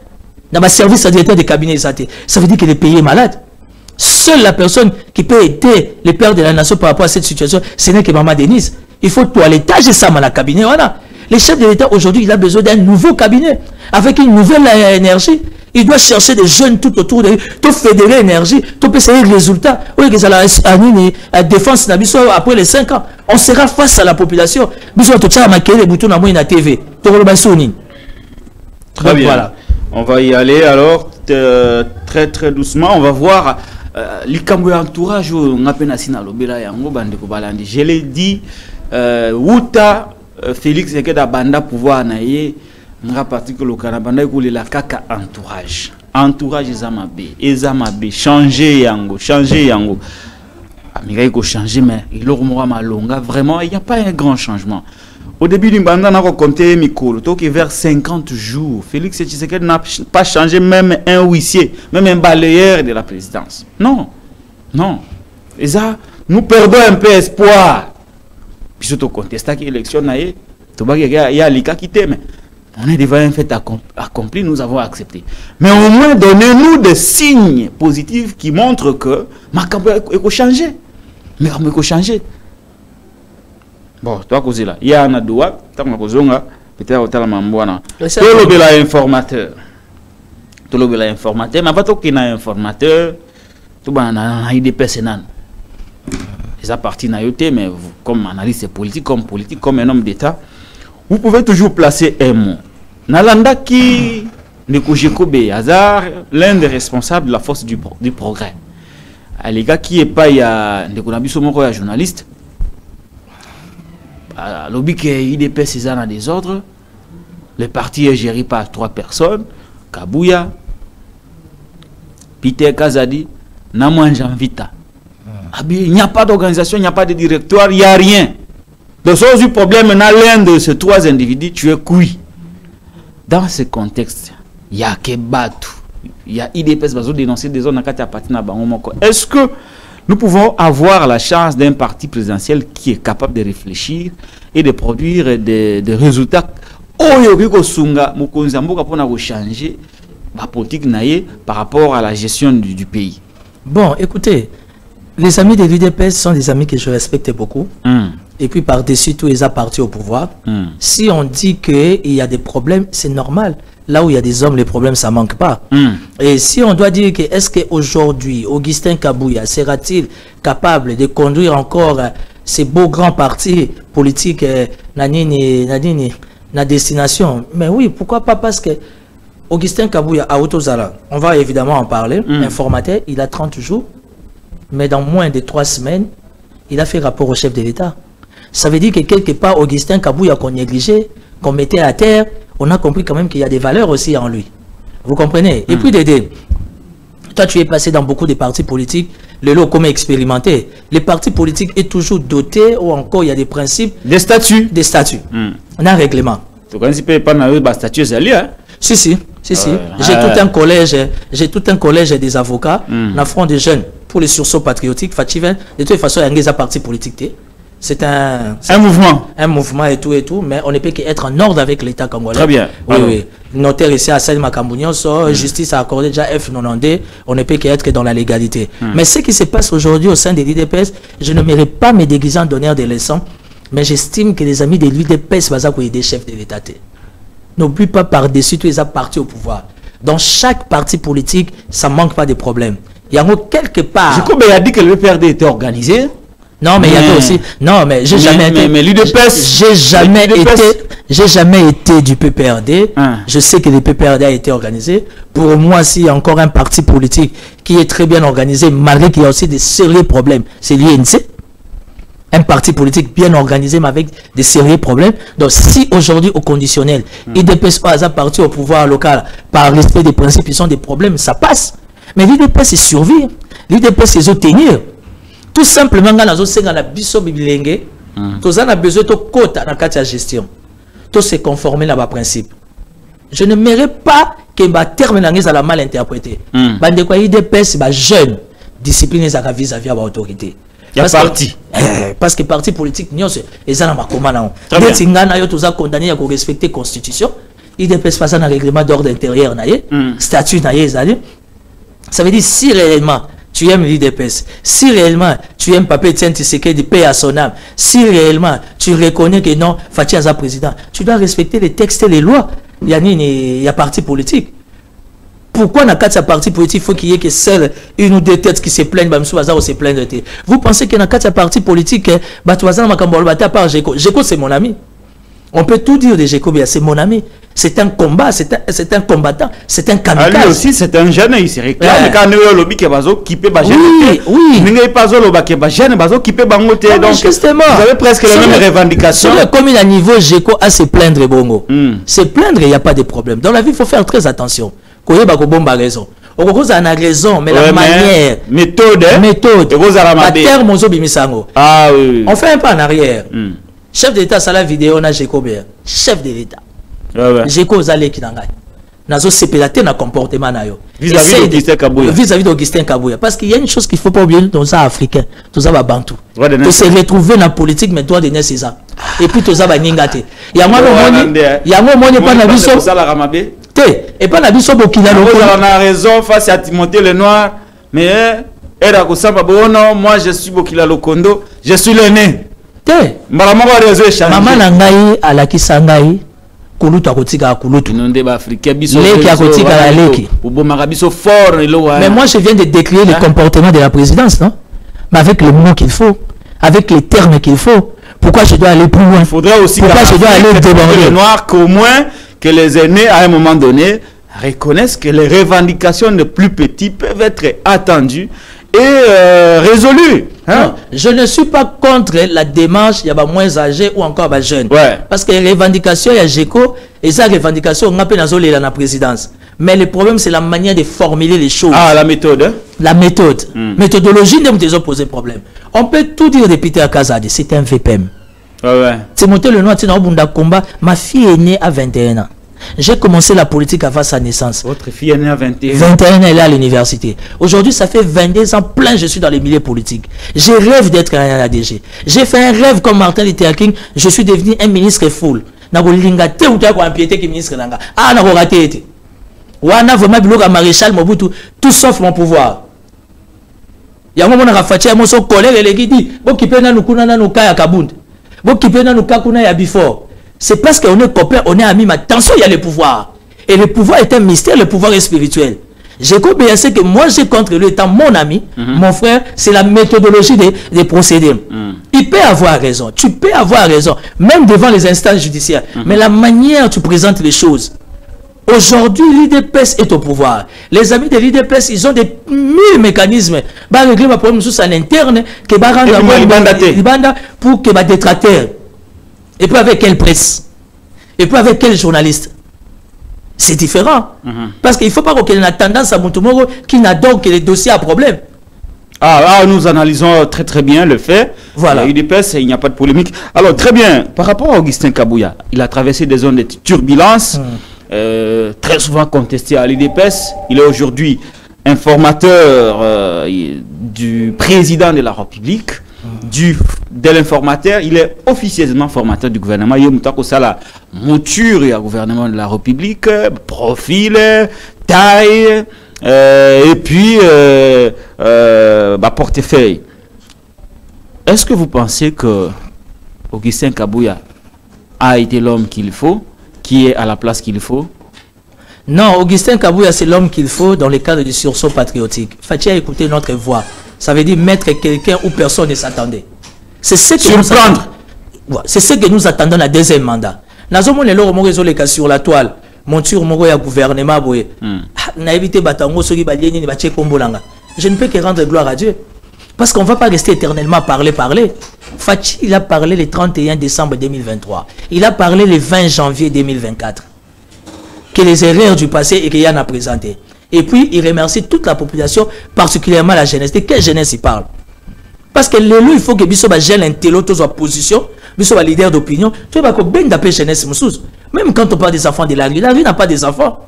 Dans le service à directeur de cabinet, ça veut dire que le pays est malade. Seule la personne qui peut aider les pères de la nation par rapport à cette situation, ce n'est que Maman Denise. Il faut toilettage et ça dans le cabinet. Voilà. Le chef de l'État aujourd'hui, il a besoin d'un nouveau cabinet avec une nouvelle énergie. Il doit chercher des jeunes tout autour de lui, tout fédérer l'énergie, tout essayer le résultat. Oui, que ça la défense après les 5 ans. On sera face à la population. Bisous tout ça, maquiller les boutons à moi na TV. Très bien. Voilà. On va y aller alors très très doucement. On va voir l'ikambo entourage on appelle Nasina Lobela yango bande ko balandi. Je l'ai dit Wuta Félix Sekeda banda pouvoir na ye nga particulier lokana banda ko la kaka entourage. Entourage ezamabe changer yango. Amiga il faut changer mais il aura malonga vraiment il n'y a pas un grand changement. Au début du mandat, on a compté Mikolo, donc vers 50 jours. Félix Tshisekedi n'a pas changé même un huissier, même un balayeur de la présidence. Non, non. Et ça, nous perdons un peu espoir. Puis surtout contester l'élection, il y a l'ICA qui t'aime. On est devant un fait accompli, nous avons accepté. Mais au moins, donnez-nous des signes positifs qui montrent que ma campagne a changé. Mais on a changé. Bon, toi, cause là, il y a un doigt, peut-être au Talamambouana. Tolobela informateur. Mais pas tout qui n'a informateur, tout le monde a des personnes. Les partis n'a été, mais comme analyste politique, comme un homme d'État, vous pouvez toujours placer un mot. Nalanda qui ne Kobe Hazard, l'un des responsables de la force du progrès. Les gars qui est pas, il y a des journalistes. Lobby qui est IDP César des ordres, le parti est géré par 3 personnes, Kabouya, Peter Kazadi, Namouan Janvita. Il n'y a pas d'organisation, il n'y a pas de directoire, il n'y a rien. Donc, si le problème, l'un de ces 3 individus, tu es cuit. Dans ce contexte, il y a Kebatu, il y a IDP, qui dénoncer des zones à partir de Est-ce que nous pouvons avoir la chance d'un parti présidentiel qui est capable de réfléchir et de produire des résultats pour changer la politique par rapport à la gestion du pays? Bon, écoutez, les amis de l'UDPS sont des amis que je respecte beaucoup. Et puis par-dessus tout, ils ont parti au pouvoir. Si on dit qu'il y a des problèmes, c'est normal. Là où il y a des hommes, les problèmes, ça ne manque pas. Et si on doit dire que est-ce qu'aujourd'hui, Augustin Kabouya sera-t-il capable de conduire encore ces beaux grands partis politiques na destination? Mais oui, pourquoi pas? Parce que Augustin Kabouya à Otozala, on va évidemment en parler, informateur, il a 30 jours, mais dans moins de 3 semaines, il a fait rapport au chef de l'État. Ça veut dire que quelque part, Augustin Kabouya qu'on négligeait, qu'on mettait à terre, on a compris quand même qu'il y a des valeurs aussi en lui. Vous comprenez? Et puis, Dédé, toi, tu es passé dans beaucoup de partis politiques, le lot comme expérimenté. Les partis politiques est toujours dotés, ou encore il y a des principes. Des statuts. Des statuts. On a un règlement. Tu connais pas des statuts, hein? Si. J'ai tout un collège des avocats, dans front des jeunes, pour les sursauts patriotiques, de toute façon, il y a un parti politique. C'est un mouvement. Un mouvement et tout, mais on ne peut qu'être en ordre avec l'État congolais. Très bien. Oui. Notaire ici à Salima Kambounion, justice a accordé déjà F90, on ne peut qu'être dans la légalité. Mais ce qui se passe aujourd'hui au sein de l'UDPS, je ne mérite pas me déguiser en donneur des leçons, mais j'estime que les amis de l'UDPS sont des chefs de l'État. N'oublie pas par-dessus tous les partis au pouvoir. Dans chaque parti politique, ça ne manque pas de problèmes. Il y a quelque part... Je crois qu'il a dit que le PRD était organisé. Non, mais il y avait aussi... Non, mais j'ai jamais été... Mais l'UDPS... J'ai jamais été du PPRD. Je sais que le PPRD a été organisé. Pour moi, s'il y a encore un parti politique qui est très bien organisé, malgré qu'il y a aussi des sérieux problèmes, c'est l'INC. Un parti politique bien organisé, mais avec des sérieux problèmes. Donc, si aujourd'hui, au conditionnel, l'UDPS a parti au pouvoir local par respect des principes, ils ont des problèmes, ça passe. Mais l'UDPS, c'est survivre. L'UDPS, c'est tenir. Tout simplement, quand on a besoin de quota dans la gestion, tout se conformer à ma principe. Je ne mérite pas que ma terme à la mal interprété. l'UDPS, c'est jeune, discipline vis-à-vis de l'autorité. Parce que parti politique, ils ont condamné à respecter la Constitution. l'UDPS passe dans le règlement d'ordre intérieur, statut, ça veut dire si réellement tu aimes l'UDPS, si réellement tu aimes Pape Etienne Tshisekedi, paix à son âme, si réellement tu reconnais que non, Fachi Aza président, tu dois respecter les textes et les lois. Il y a parti politique. Pourquoi dans quatre partis politiques, il faut qu'il y ait que seule une ou deux têtes qui se plaignent, se plaignent. Vous pensez que dans quatre partis politiques, à part Géco, c'est mon ami. On peut tout dire de Jacob, c'est mon ami. C'est un combat, c'est un combattant, c'est un kamikaze. Lui aussi, c'est un jeune, il se réclame. Quand nous avons lobby qui est occupé par jeune. Oui. Nous n'avons pas lobby qui est jeune, mais occupé par mon thé. Donc, justement, vous avez presque les mêmes revendications. Comme il a niveau Jeko à se plaindre, Bongo. Se plaindre, il n'y a pas de problème. Dans la vie, il faut faire très attention. Koye bako bomba raison. On a raison, mais la manière. Méthode. La terme, ah oui. On fait un pas en arrière. Chef de l'État, c'est la vidéo, on a Jeko Béa. Chef de l'État. Jeko Zale Kinangay. Nazo sépélaté na comportement na yo. Vis-à-vis d'Augustin Kabouya. Parce qu'il y a une chose qu'il ne faut pas oublier dans ça africain. Tout ça va bantou. Tu se retrouver dans la politique, mais toi, de ça. Et puis, tout ça va ningate. Il y a moi, pas na biso. Et pas na biso bokila loko. On a raison face à Timothée le Noir. Mais, moi, je suis Bokila Lokondo. Je suis l'aîné. Maman Nangaï à la Kisangaï. Kulutu akotika kulutu. Leki akotika la leki. Mais moi je viens de décrire le comportement de la présidence, non? Mais avec le mot qu'il faut, avec les termes qu'il faut. Pourquoi je dois aller plus loin? Il faudrait aussi pourquoi je dois aller déborder le noir qu'au moins que les aînés à un moment donné reconnaissent que les revendications des plus petits peuvent être attendues et résolu. Hein? Je ne suis pas contre la démarche, il y a moins âgés ou encore jeunes. Ouais. Parce que les revendications, il y a GECO, et ça, revendication, on a dans la présidence. Mais le problème, c'est la manière de formuler les choses. Ah, la méthode. Hein? La méthode. Méthodologie, nous avons posé problème. On peut tout dire de Peter Kazade, c'est un VPM. Ouais. C'est monté le noir, c'est un combat. Ma fille est née à 21 ans. J'ai commencé la politique avant sa naissance. Votre fille est née à 21 ans. 21 ans, elle est à l'université. Aujourd'hui, ça fait 22 ans plein, je suis dans les milieux politiques. Je rêve d'être un ADG. J'ai fait un rêve comme Martin Luther King. Je suis devenu un ministre full. Ah, vraiment biloko maréchal Mobutu, tout sauf mon pouvoir. Il y a un moment où on a mon collègue qui dit c'est parce qu'on est copains, on est amis, mais attention, il y a le pouvoir. Et le pouvoir est un mystère, le pouvoir est spirituel. J'ai compris que moi, j'ai contre lui étant mon ami, mon frère, c'est la méthodologie des procédés. Il peut avoir raison, tu peux avoir raison, même devant les instances judiciaires. Mais la manière dont tu présentes les choses. Aujourd'hui, l'IDPS est au pouvoir. Les amis de l'IDPS, ils ont des mille mécanismes. Bah, régler ma problème sous en interne, que bah rendre pour que bah détracteur. Et puis avec quelle presse? Et puis avec quel journaliste? C'est différent. Parce qu'il ne faut pas qu'il y ait une tendance à Moutoumoro qui n'a donc que les dossiers à problème. Ah, nous analysons très très bien le fait. Voilà. l'UDPS, il n'y a pas de polémique. Alors très bien, par rapport à Augustin Kabouya, il a traversé des zones de turbulence, très souvent contesté à l'UDPS. Il est aujourd'hui informateur du président de la République. De l'informateur, il est officieusement formateur du gouvernement. Il y a la mouture du gouvernement de la République, profil, taille, et puis portefeuille. Est-ce que vous pensez que Augustin Kabouya a été l'homme qu'il faut, qui est à la place qu'il faut? Non, Augustin Kabouya, c'est l'homme qu'il faut dans le cadre du sursaut patriotique. Fatia, écoutez notre voix. Ça veut dire mettre quelqu'un où personne ne s'attendait. C'est ce que nous attendons la deuxième mandat. Nous avons les sur la toile. Monture Mogoya gouvernement. Je ne peux que rendre gloire à Dieu. Parce qu'on ne va pas rester éternellement parler. Fachi, il a parlé le 31 décembre 2023. Il a parlé le 20 janvier 2024. Que les erreurs du passé et qu'il y en a présenté. Et puis, il remercie toute la population, particulièrement la jeunesse. De quelle jeunesse il parle? Parce que l'élu, il faut que Bissot gèle un télo, tous en position, Bissot leader d'opinion. Tu vois, ben d'appeler jeunesse, même quand on parle des enfants de la rue n'a pas des enfants.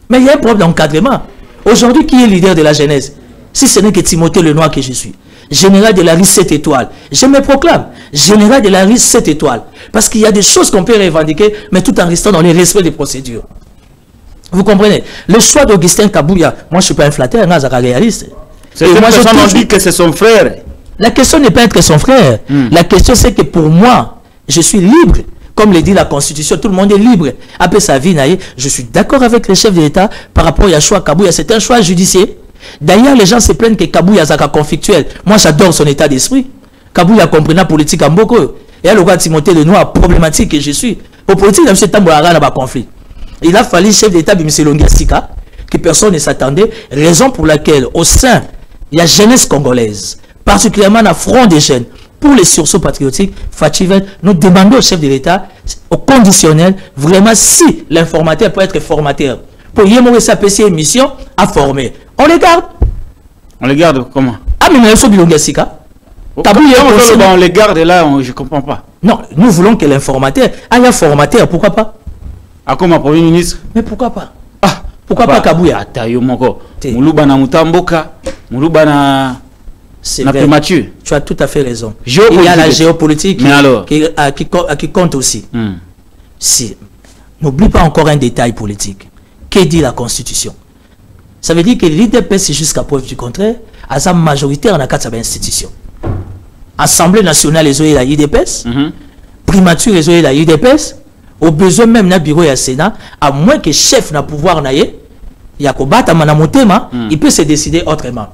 Mais il y a un problème d'encadrement. Aujourd'hui, qui est leader de la jeunesse? Si ce n'est que Timothée le Noir que je suis. Général de la rue 7 étoiles. Je me proclame général de la rue 7 étoiles. Parce qu'il y a des choses qu'on peut revendiquer, mais tout en restant dans les respects des procédures. Vous comprenez? Le choix d'Augustin Kabouya, moi je ne suis pas un flatteur, je suis réaliste. Moi je dis que c'est son frère. La question n'est pas être son frère. La question c'est que pour moi, je suis libre. Comme le dit la Constitution, tout le monde est libre. Après sa vie, je suis d'accord avec le chef de l'État par rapport à choix Kabouya. C'est un choix judiciaire. D'ailleurs, les gens se plaignent que Kabouya est conflictuel. Moi j'adore son état d'esprit. Kabouya comprenant politique en beaucoup. Et à l'autre Timothée le Noir, problématique que je suis. Au politique, M. Tambolara n'a pas conflit. Il a fallu chef d'État M. Longasika, que personne ne s'attendait, raison pour laquelle au sein de la jeunesse congolaise, particulièrement dans le front des jeunes, pour les sursauts patriotiques, Fativet, nous demandons au chef de l'État, au conditionnel, vraiment si l'informateur peut être formateur, pour y avoir sa PC mission à former. On les garde. On les garde comment? Ah, mais nous sommes Longasika. On les garde là, je ne comprends pas. Non, nous voulons que l'informateur, un formateur, pourquoi pas? Ah, comme un Premier ministre? Mais pourquoi pas? Ah, pourquoi pas Kabouya? Atayo moko. Moulouba na Mutamboka, Moulouba na primature. Tu as tout à fait raison. Il y a la géopolitique qui compte aussi. Si, n'oublie pas encore un détail politique. Que dit la Constitution? Ça veut dire que l'IDPS, jusqu'à preuve du contraire, a sa majorité en a 4 institutions. Assemblée nationale, les OE la IDPS, primature, les OE la IDPS, au besoin même na bureau et Sénat, à moins que chef n'a pouvoir naïe, il y a combattre il peut se décider autrement.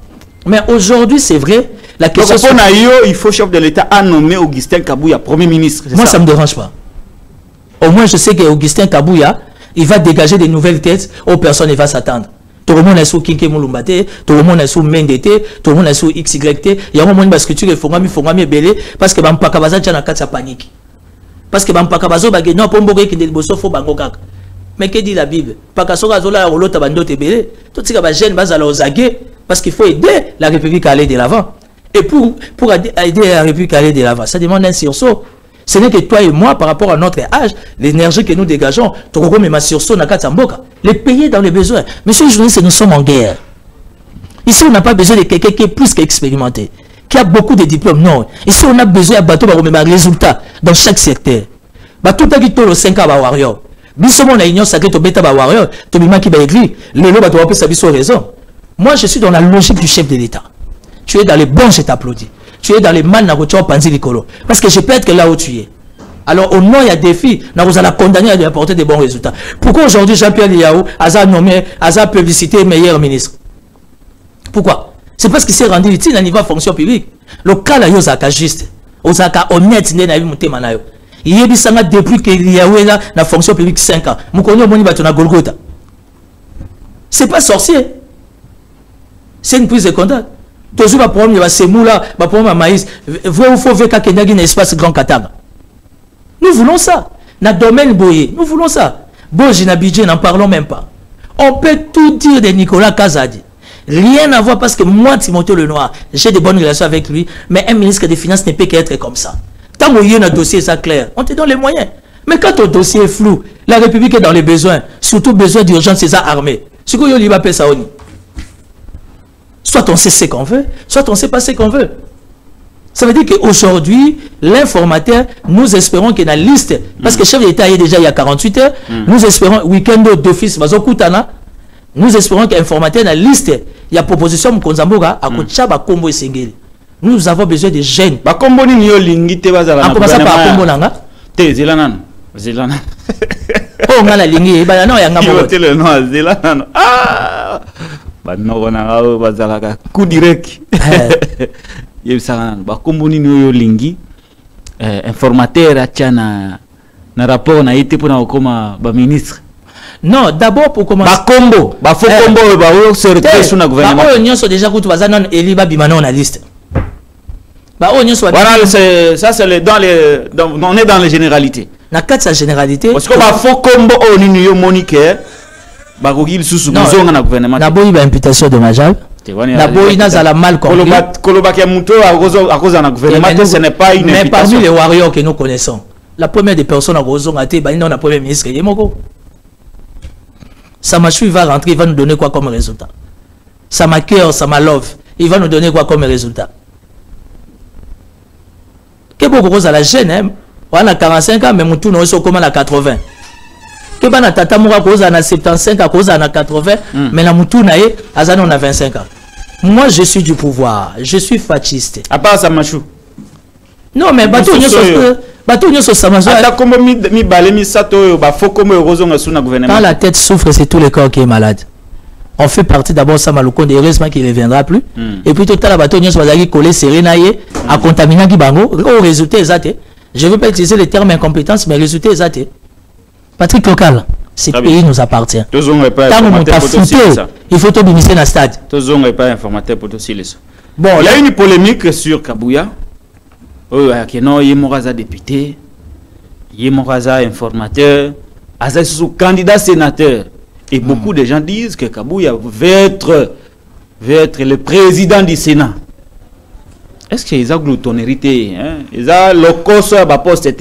Mais aujourd'hui, c'est vrai, la question... Donc, il faut chef de l'État à nommer Augustin Kabouya Premier ministre. Moi, ça ne me dérange pas. Au moins, je sais qu'Augustin Kabouya, il va dégager des nouvelles têtes aux personnes, il va s'attendre. Tout le monde est sous Kinké Mouloumbate, tout le monde est sous Mendete, tout le monde est sous XYT. Il y a un moment où il faut que belé parce que Bampakabaza tient la panique. Parce que Bampakabazo bagé non pour mboka qui ne bosso faut bangokak. Mais que dit la Bible? Pakasoga zola rolo tabando te belé. Tout ce qui va jeune base à l'ozagé parce qu'il faut aider la République à aller de l'avant. Et pour aider la République à aller de l'avant, ça demande un sursaut. Ce n'est que toi et moi, par rapport à notre âge, l'énergie que nous dégageons, les pays dans les besoins. Monsieur le journaliste, nous sommes en guerre. Ici, on n'a pas besoin de quelqu'un qui est plus qu'expérimenté, qui a beaucoup de diplômes. Non. Ici, on a besoin de bateau pour remettre des résultats dans chaque secteur. Tout qui est le 5 ans, warrior. Bissomo na union sacrée, to beta warrior, to bima qui va écrire. Le lot, tu vas sa raison. Moi, je suis dans la logique du chef de l'État. Tu es dans les bons, je t'applaudis. Tu es dans les mal, parce que je peux être là où tu es. Alors, au nom, il y a des filles, vous allez condamner à lui apporter des bons résultats. Pourquoi aujourd'hui Jean-Pierre Liaou a nommé, a publicité meilleur ministre? Pourquoi? C'est parce qu'il s'est rendu utile à niveau fonction publique. Le cas là, il y a juste. Il y a honnête, il y a il y a depuis que Liaou est là, la fonction publique 5 ans. C'est pas sorcier. C'est une prise de contact. Toujours le problème, il y a ces moules-là, le problème de maïs. Il faut faire qu'il y ait un espace grand Katanga. Nous voulons ça. Dans le domaine Boye, nous voulons ça. Boje Nabidje, n'en parlons même pas. On peut tout dire de Nicolas Kazadi. Rien à voir parce que moi, Timothée Lenoir, j'ai de bonnes relations avec lui, mais un ministre des Finances ne peut qu'être comme ça. Tant qu'il y a un dossier, ça clair, on te donne les moyens. Mais quand ton dossier est flou, la République est dans les besoins, surtout besoin d'urgence, c'est ça armé. Ce qu'on y va payer ça. Soit on sait ce qu'on veut, soit on ne sait pas ce qu'on veut. Ça veut dire qu'aujourd'hui, l'informateur, nous espérons qu'il y a une liste, parce que le chef d'État est déjà il y a 48 heures, nous espérons, week-end d'office, nous espérons qu'il y a informateur dans la liste, il y a proposition Mkonzamboga, à Kochaba Kombo et Sengeli. Nous avons besoin de jeunes. En commençant par Kombo Nanga. Oh, on a la ligne, non, il y a un coup direct. Informateur na rapport na été pour na ministre. Non, d'abord pour commencer. Combo, combo, se retrouver sous le gouvernement. Ils sont déjà coûté bazan et bimano na liste. Voilà, ça c'est dans les, on est dans les généralités. Na quatre sa généralité. Parce que faut combo au nino monique. Bagogil sous na gouvernement. Na boy ba imputation dommageable. Na boy na za la mal compris. Kolobakia muto à cause na gouvernement, ce n'est pas une imputation. Mais parmi les warriors que nous connaissons, la première des personnes à Rozon a été dans la première ministre Yemoko. Samachu va rentrer, il va nous donner quoi comme résultat? Samaker, Samalov, il va nous donner quoi comme résultat? Que beaucoup à la gêne, hein? On a 45 ans, mais mon tour nous comme à 80. Que ban tata moura cause à 75 à cause à 80, mais la moutou nae azan on a 25 ans. Moi je suis du pouvoir, je suis fasciste. À part Samachou. Non mais bateau nyo so Samachou. Ata comme mi balé mi sato ba faut comme heureusement sous na gouvernement. Quand la tête souffre, c'est tout le corps qui est malade. On fait partie d'abord Samalouko, heureusement qu'il ne viendra plus. Et puis tout à l'heure bateau nyo so bazaki collé serré naé à contaminer ki bango, au résultat exact. Je ne veux pas utiliser le terme incompétence, mais le résultat exact. Patrick Local, ce pays nous appartient. Tant que tu as foutu, il faut t'obéir dans le stade. Tous n'est pas informateur pour tout ça. Bon, il y a une polémique sur Kabouya. Oh, il y a un député, il y a un informateur, il y a un candidat sénateur. Et beaucoup de gens disent que Kabouya veut être le président du Sénat. Est-ce qu'ils ont gloutonnerité? Ils ont le coso à la poste.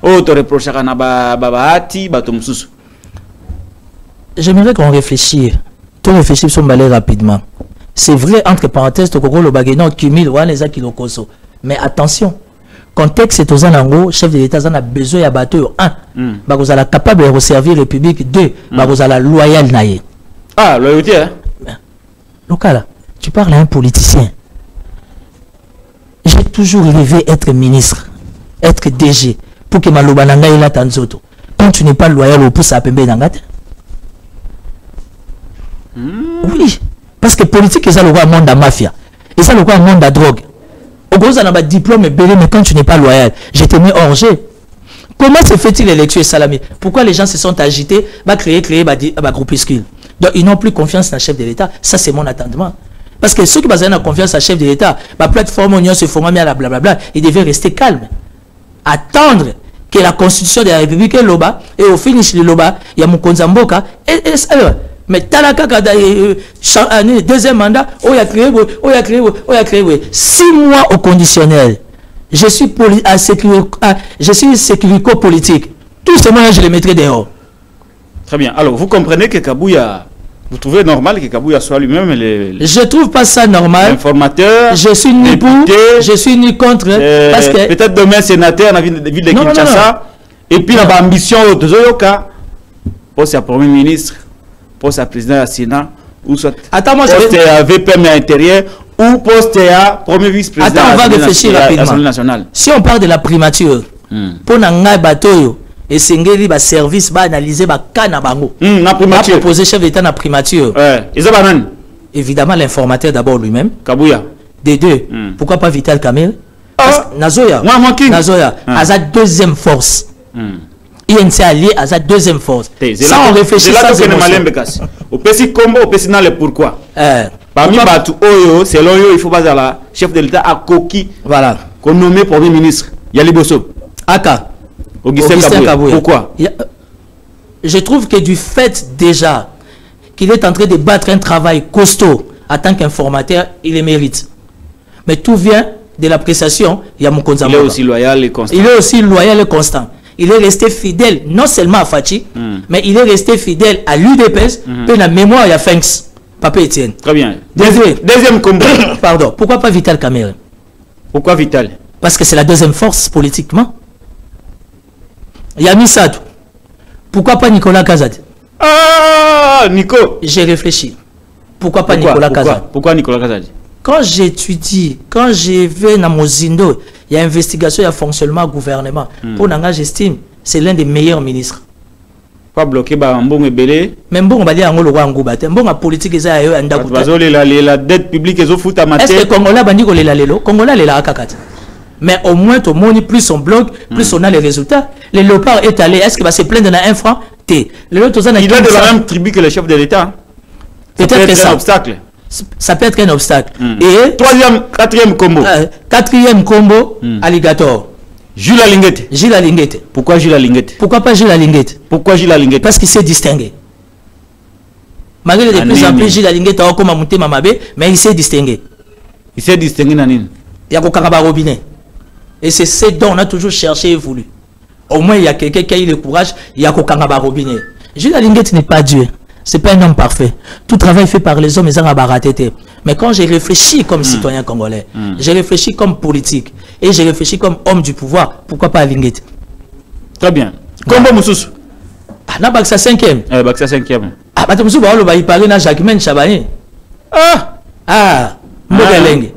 Oh, tu reproches à Babahati, Batomsus. J'aimerais qu'on réfléchisse. Tout réfléchir sur le rapidement. C'est vrai, entre parenthèses, tu as le bagage cumul, les qui le coso. Mais attention, contexte c'est aux anango, chef de l'État a besoin de bateau. 1, vous êtes capable de servir la République. 2, vous êtes loyal. Ah, loyauté, hein? Local, tu parles à un politicien. J'ai toujours rêvé être ministre, être DG, pour que ma lobananga ila tanzoto. Quand tu n'es pas loyal au pouce à pembe d'angate. Oui, parce que politique, c'est le monde de la mafia. Et ça, le monde de la drogue. Au gros, on a un diplôme belé, mais quand tu n'es pas loyal, je t'ai mis hors jeu. Comment se fait-il l'élection Salami? Pourquoi les gens se sont agités, créer un groupuscule? Donc, ils n'ont plus confiance dans le chef de l'État. Ça, c'est mon attendement. Parce que ceux qui ont confiance dans le chef de l'État, la plateforme Union se forme à la blablabla, ils devaient rester calmes. Attendre que la constitution de la République est loba, et au finish de loba, il y a mon Konzamboka, mais Talaka, deuxième mandat, il a créé, 6 mois au conditionnel. Je suis sécurico-politique. Tous ces moyens, je les mettrai dehors. Très bien. Alors, vous comprenez que Kabouya, vous trouvez normal que Kabouya soit lui-même Je ne trouve pas ça normal. Informateur. Je suis ni pour, je suis ni contre. Parce que peut-être demain sénateur dans la ville de Kinshasa. Et puis, la ambition de Zoyoka, pour sa premier ministre, pour sa président du Sénat, ou soit poste à VPM à l'intérieur, ou poste à premier vice-président on va réfléchir rapidement. Si on parle de la primature, pour n'anga bateau, et Sengeli va service, va analyser, va canabango. Va proposer chef d'État dans la primature. Évidemment, l'informateur d'abord lui-même. Kabouya. Des deux. Pourquoi pas Vital Kamel? Nazoya. Nazoya. À sa deuxième force. INC allié à sa deuxième force. Ça, on réfléchit ça. Au petit combo, au petit le pourquoi. Parmi Batou Oyo, selon eux, il faut pas la chef de l'État à Koki. Voilà. Qu'on nomme premier ministre. Yali Bosso. Aka. Augustin Kabouya. Pourquoi? Je trouve que du fait déjà qu'il est en train de battre un travail costaud en tant qu'informateur, il le mérite. Mais tout vient de l'appréciation. Il y a mon Il est aussi loyal et constant. Il est aussi loyal et constant. Il est resté fidèle non seulement à Fachi, mais il est resté fidèle à l'UDPS, puis la mémoire, il y a Fenks, Papa Etienne. Très bien. Deuxième combat. Pardon, pourquoi pas Vital Kamere? Pourquoi Vital? Parce que c'est la deuxième force politiquement. Yami Sadou. Pourquoi pas Nicolas Kazad? Ah, Nico. J'ai réfléchi. Pourquoi pas Nicolas Kazad? Pourquoi Nicolas Kazad? Quand j'étudie, quand je vais dans Mozindo, il y a investigation, il y a fonctionnement, gouvernement. Pour Nanga, j'estime, c'est l'un des meilleurs ministres. Pas bloqué par Mbong et Belé. Même bon, on va dire en gros, Mbong a politique, ils ont la dette publique, ils ont foutu à mater. Est-ce que Congolais bandi ko lela lelo? Congolais lela akakati. Mais au moins, tout le monde, plus on bloque, plus on a les résultats. Le léopard est allé, est-ce qu'il va se plaindre dans un franc? Il est de la même tribu que le chef de l'État. Peut-être que c'est un obstacle. Ça peut être un obstacle. Et quatrième combo. Quatrième combo, alligator. Jules Alinguette. Jules Alinguette. Pourquoi Jules Alinguette? Pourquoi pas Jules Alinguette? Pourquoi Jules Alinguette? Parce qu'il s'est distingué. Malgré de plus en plus, Jules Alinguette a encore monté Mamabé, mais il s'est distingué. Il s'est distingué dans l'île. Il y a un robinet. Et c'est ce dont on a toujours cherché et voulu. Au moins, il y a quelqu'un qui a eu le courage, il y a un robinet. Jules Alinguette n'est pas Dieu. C'est pas un homme parfait. Tout travail fait par les hommes, ils ont raté. Mais quand j'ai réfléchi comme citoyen congolais, j'ai réfléchi comme politique, et j'ai réfléchi comme homme du pouvoir, pourquoi pas Alinguette? Très bien. Combo Moussous. Ah, n'a pas que ça 5e. Baksa 5e. Ah, bah, Moussous, il parlait dans Jacquemaine Chabani. Mogaleng.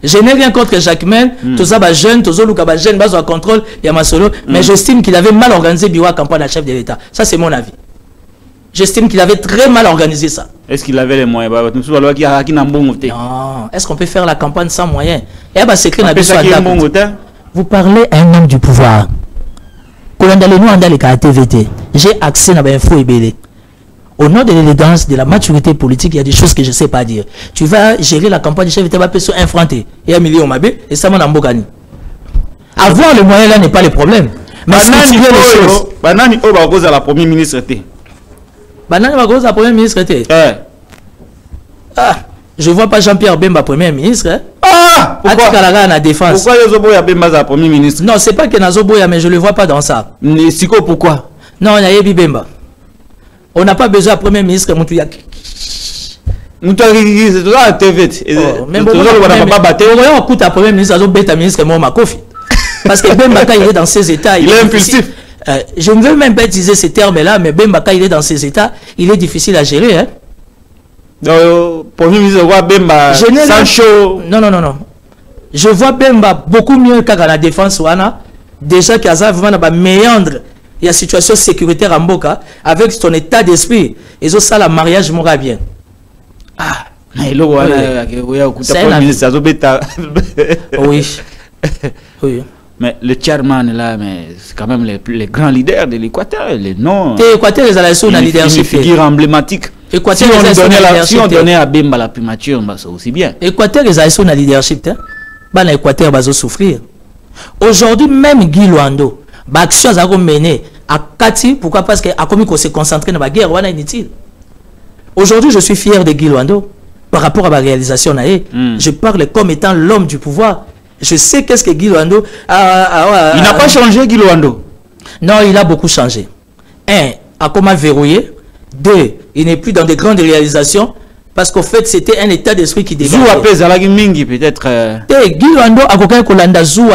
Je n'ai rien contre Jacquemaine, tout ça, jeune, tout ça, jeune, base au contrôle, il y a ma solo, mais j'estime qu'il avait mal organisé Biwa campagne à chef de l'État. Ça, c'est mon avis. J'estime qu'il avait très mal organisé ça. Est-ce qu'il avait les moyens? Non. Est-ce qu'on peut faire la campagne sans moyens? Vous parlez à un homme du pouvoir. j'ai accès à l'info et BD. Au nom de l'élégance, de la maturité politique, il y a des choses que je ne sais pas dire. Tu vas gérer la campagne de chef d'État sur un fronté et un million mabé et ça m'a embogani. Avoir le moyen là n'est pas le problème. Mais structurer les choses. Banani Oba cause à la première ministre était. Banani Oba cause à la première ministre était. Ah, je vois pas Jean-Pierre Bemba premier ministre. Hein? Ah, pourquoi la défense. Pourquoi Yozoboya Bemba la premier ministre? Non, c'est pas que Nazoboya, mais je le vois pas dans ça. Siko pourquoi? Non, il y a Yebi Bemba. On n'a pas besoin de premier ministre Moutouya. Moutouya, c'est tout ça, TV. Même si on écoute à premier ministre, on ministre Mouma Kofi. Parce que Bemba, il est dans ses états. Il est impulsif. Je ne veux même pas utiliser ces termes-là, mais Bemba, il est dans ses états, il est difficile à gérer. Hein? Premier ministre, Bemba, Sancho. Non. Je vois Bemba beaucoup mieux qu'à la défense. Déjà qu'il y a vraiment méandre. Il y a une situation sécuritaire en Boka, avec son état d'esprit, et ça, le mariage mourra bien. Ah, oui. Mais le chairman là, c'est quand même les grands leaders de l'Équateur, les noms. L'Équateur, les relations de leadership. Une figure emblématique. Si on donnait à Bemba la primature, c'est aussi bien. L'Équateur, les relations de leadership, l'Équateur va souffrir. Aujourd'hui, même Guy Luando, l'action a mené à Kati, pourquoi? Parce qu'il a commis qu'on s'est concentré dans la guerre, on est inutile. Aujourd'hui, je suis fier de Guy Luando par rapport à ma réalisation. Je parle comme étant l'homme du pouvoir. Je sais qu'est-ce que Guy Luando il n'a pas changé, Guy Luando. Non, il a beaucoup changé. Un, a comment verrouillé. Deux, il n'est plus dans de grandes réalisations. Parce qu'au fait, c'était un état d'esprit qui dégageait. Zou Zalagi Mingi, peut-être. Guy Luando a quelqu'un qui l'a Zou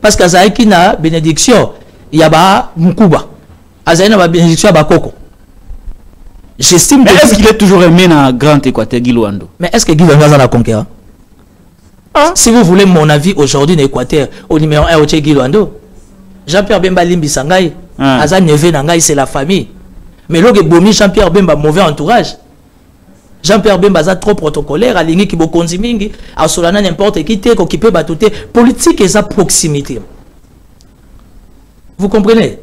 parce que Zalaki na bénédiction. Il y a Mkuba. Azali na bénédiction à Bakoko. J'estime que. Est-ce qu'il est toujours aimé dans le Grand Équateur, Guy Luando? Mais est-ce que Guy Luando a la conquête? Si vous voulez mon avis aujourd'hui dans l'Équateur, au numéro 1, au Guy Luando, Jean-Pierre Bemba Limbi Sangai, Azan Neve Nangai, c'est la famille. Mais l'autre Bomi, Jean-Pierre Bemba, mauvais entourage. Jean-Pierre Bemba est trop protocolaire, à l'ingé qui est consimingi, à Solana n'importe qui, qui peut battre. Politique et sa proximité. Vous comprenez?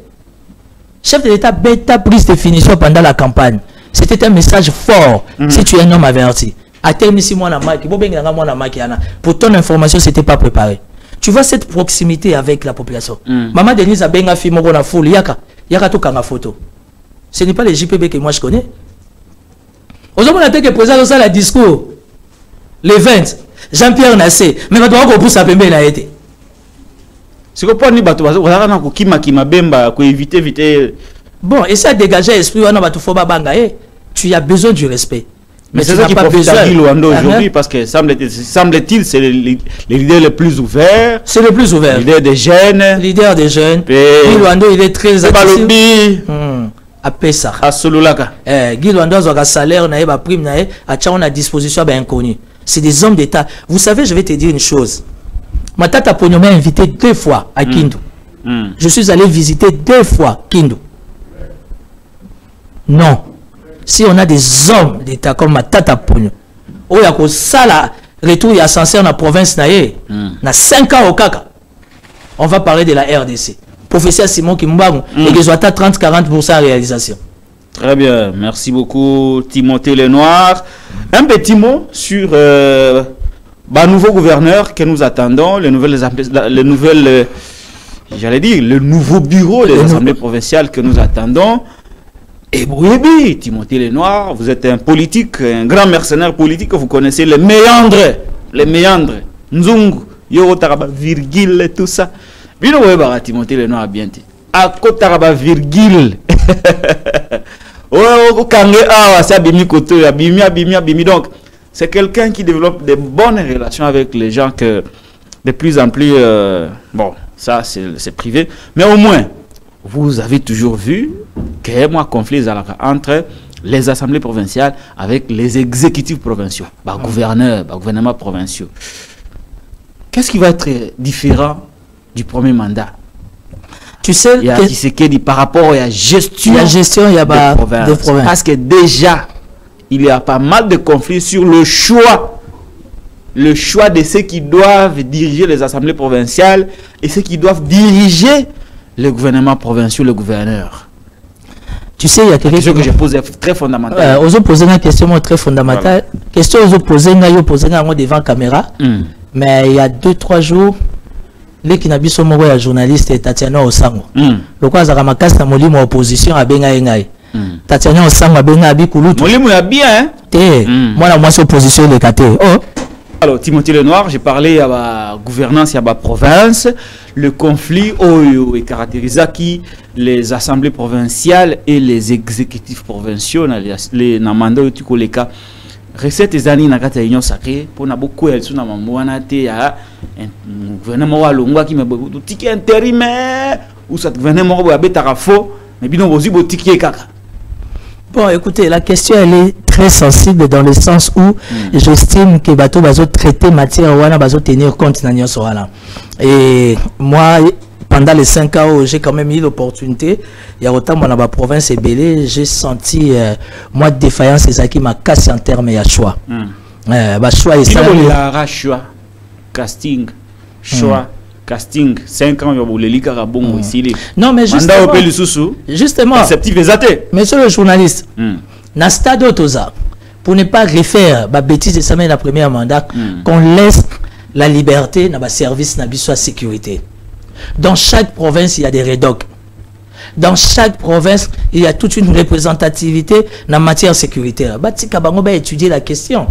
Chef de l'État, bêta prise de définition pendant la campagne. C'était un message fort. Si tu es un homme averti. À terme, si moi, pour ton information, ce n'était pas préparé. Tu vois cette proximité avec la population. Maman Denise a benga fi moko na foule yaka to kanga photo. Ce n'est pas les JPB que moi je connais. Aujourd'hui, on a que présent ça la discours. Les 20, Jean-Pierre Nassé, mais va doit pour sa pembe na été. C'est que pour ni bato bazana ko kima bemba ko éviter. Bon, et ça dégager esprit on va tout faut banga tu as besoin du respect. Mais c'est ça qui profite à Guy Luando aujourd'hui parce que semble-t-il c'est le leader le plus ouvert. C'est le plus ouvert. Leader des jeunes. Leader des jeunes. Guy Luando il est très actif. À Pessa. À Sololaka. Guy Luando a un salaire, na ba prime na a tchon à disposition ben inconnu. C'est des hommes d'État. Vous savez, je vais te dire une chose. Ma tata Pogno m'a invité 2 fois à Kindu. Je suis allé visiter 2 fois Kindu. Non. Si on a des hommes d'État comme ma tata Pogno, où il y a ça là, retour il y a censé dans la province naïe, na 5 ans au Kaka, on va parler de la RDC. Professeur Simon Kimbago, et que soit à 30-40% en réalisation. Très bien, merci beaucoup Timothée Lenoir. Un petit mot sur le nouveau gouverneur que nous attendons, les nouvelles j'allais dire, le nouveau bureau des assemblées provinciales que nous attendons. Et oui, Timothée Lenoir, vous êtes un politique, un grand mercenaire politique, vous connaissez les méandres, Nzungu, Yotaraba, virgule et tout ça. Bino weba Timothée Lenoir bien dit. À Kotaraba virgule. Oh, Kangé ah, ça bimi koto ya bimi. Donc, c'est quelqu'un qui développe des bonnes relations avec les gens que de plus en plus bon, ça c'est privé, mais au moins vous avez toujours vu qu'il y a un conflit entre les assemblées provinciales avec les exécutifs provinciaux, gouverneurs, gouvernements provinciaux. Qu'est-ce qui va être différent du premier mandat? Tu sais, il y a Tshisekedi par rapport à la gestion, il y a des provinces. Parce que déjà, il y a pas mal de conflits sur le choix de ceux qui doivent diriger les assemblées provinciales et ceux qui doivent diriger le gouvernement provincial, le gouverneur. Tu sais, il y a quelque chose que je pose est très fondamental. Aux poser une question très fondamentale. Voilà. Question aux poser devant la caméra. Mais il y a 2-3 jours, les qui n'habitent sur mon journaliste Tatiana Osango. Le quoi, ça a ma molimo opposition à Bengaï. Tatiana Osango a Bengaï Kouloutou. Molimo est bien, hein? Moi, la moitié opposition est le oh. Alors, Timothée Lenoir, j'ai parlé à la gouvernance et à la province. Le conflit est caractérisé qui les assemblées provinciales et les exécutifs provinciaux, les mandats de les cas. Recette des années dans la union sacrée, pour beaucoup de choses, il y a un gouvernement qui m'a dit ticket intérimaire ou ça gouvernement qui a faux, mais bien aussi un ticket caca. Bon, écoutez, la question elle est très sensible dans le sens où j'estime que bateau va traiter matière ou va tenir compte de la. Et moi, pendant les 5 ans où j'ai quand même eu l'opportunité, il y a autant dans la province et Bélé, j'ai senti moi défaillance et ça qui m'a cassé en termes de choix. Choix et ça. Choix, casting, choix. Casting 5 ans ici. Non mais justement monsieur le journaliste na stade Otoza pour ne pas refaire la bêtise de semaine la première mandat qu'on laisse la liberté dans le service na biso sécurité. Dans chaque province il y a des rédocs. Dans chaque province il y a toute une représentativité en matière sécuritaire. Batika bango ba étudier la question.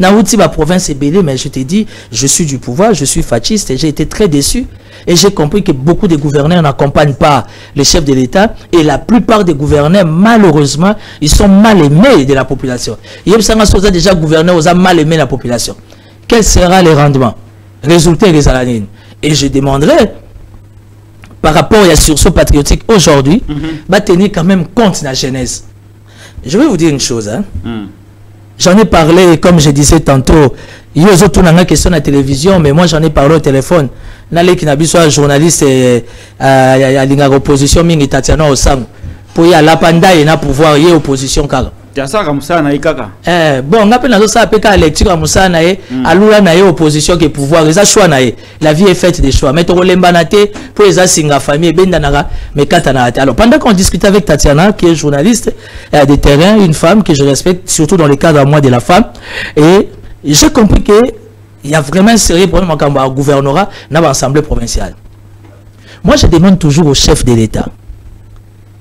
Naouti, ma province est belle, mais je te dis, je suis du pouvoir, je suis fasciste et j'ai été très déçu. Et j'ai compris que beaucoup de gouverneurs n'accompagnent pas les chefs de l'État. Et la plupart des gouverneurs, malheureusement, ils sont mal aimés de la population. Il y a déjà gouverneurs qui ont mal aimé la population. Quel sera le rendement? Résultat des alanines. Et je demanderai, par rapport à la sursaut patriotique aujourd'hui, va tenir quand même compte de la jeunesse. Je vais vous dire une chose, hein. J'en ai parlé, comme je disais tantôt, il y a une question à la télévision, mais moi j'en ai parlé au téléphone. Nalé qui n'a pas un journaliste à l'opposition, Mingi Tatiana Osango. Pour y aller à la panda et na pouvoir y opposition car. Bon, on appelle ça à lecture à Moussa Nae, à l'oula Nae opposition qui est pouvoir. La vie est faite des choix. Mais tu l'embanate pour les assinga famille, mais katanate. Alors pendant qu'on discute avec Tatiana, qui est journaliste des terrains, une femme que je respecte, surtout dans le cadre à moi de la femme, et j'ai compris que il y a vraiment un sérieux problème en gouvernorat dans l'Assemblée provinciale. Moi, je demande toujours au chef de l'État.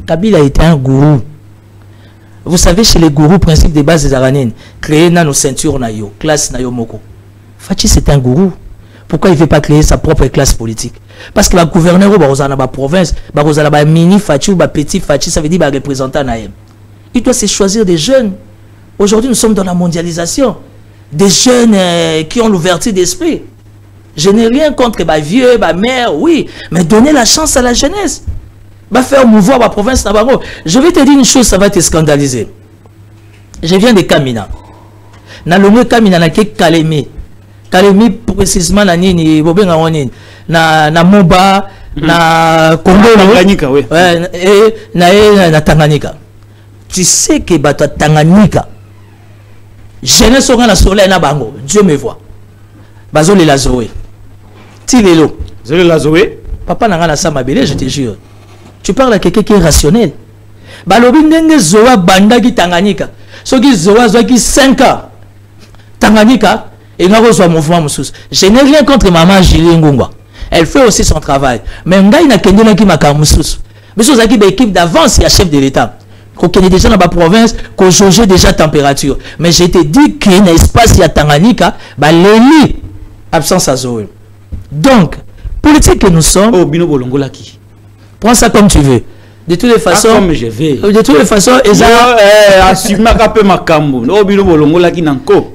Kabila était un gourou. Vous savez, chez les gourous, principe des bases des aranines, créer nos ceintures, classe moko. Fachi, c'est un gourou. Pourquoi il ne veut pas créer sa propre classe politique? Parce que le gouverneur de la province, le mini Fachi ou le petit Fachi, ça veut dire représentant. Il doit se choisir des jeunes. Aujourd'hui, nous sommes dans la mondialisation. Des jeunes qui ont l'ouverture d'esprit. Je n'ai rien contre les vieux, les mères, oui, mais donner la chance à la jeunesse. Va faire mouvoir la province. Je vais te dire une chose, ça va te scandaliser. Je viens de Kamina. Dans le Kamina, na Kalemi. Kalemi précisément na nini, na Moba, na Congo, Tanganyika, oui. Et na Tanganyika. Tu sais que bato Tanganyika. Jeunesse au soleil na bango. Dieu me voit. Bazo le lazoé. Tilelo. Zole lazoé. Papa n'a rien à ça mabélé, je te jure. Tu parles à quelqu'un qui est rationnel. Balobi ndenge zoa banda ki Tanganyika. Soki zoa zoa ki 5 ans. Tanganyika et n'a pas mouvement moussous. Je n'ai rien contre maman Julie Ngungwa. Elle fait aussi son travail. Mais ngai na kende na ki maka moussous. Mais so zaki ba équipe d'avance il y a chef de l'État. Qu'on est déjà dans la province, qu'on jauge déjà température. Mais je te dis qu'il y a un espace il y a Tanganyika, bah l'élite absence à zoé. Donc politique que nous sommes. Oh bino bolongola ki. Prends ça comme tu veux. De toutes les façons. Comme je vais. De toutes les façons.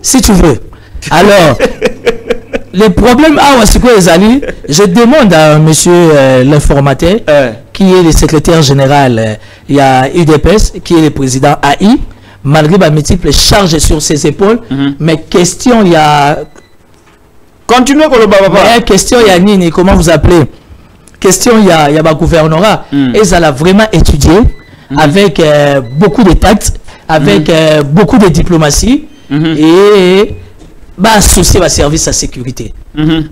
Si tu veux. Alors, les problèmes je demande à monsieur l'informateur, qui est le secrétaire général, il y a UDPS, qui est le président AI, malgré ma multiple charge sur ses épaules, mais question, il y a. Continuez pour le baba. Question, il y a Nini, comment vous appelez? Question, il y a le gouvernorat, et ça l'a vraiment étudié avec beaucoup de tact, avec beaucoup de diplomatie, et associer le service à sécurité.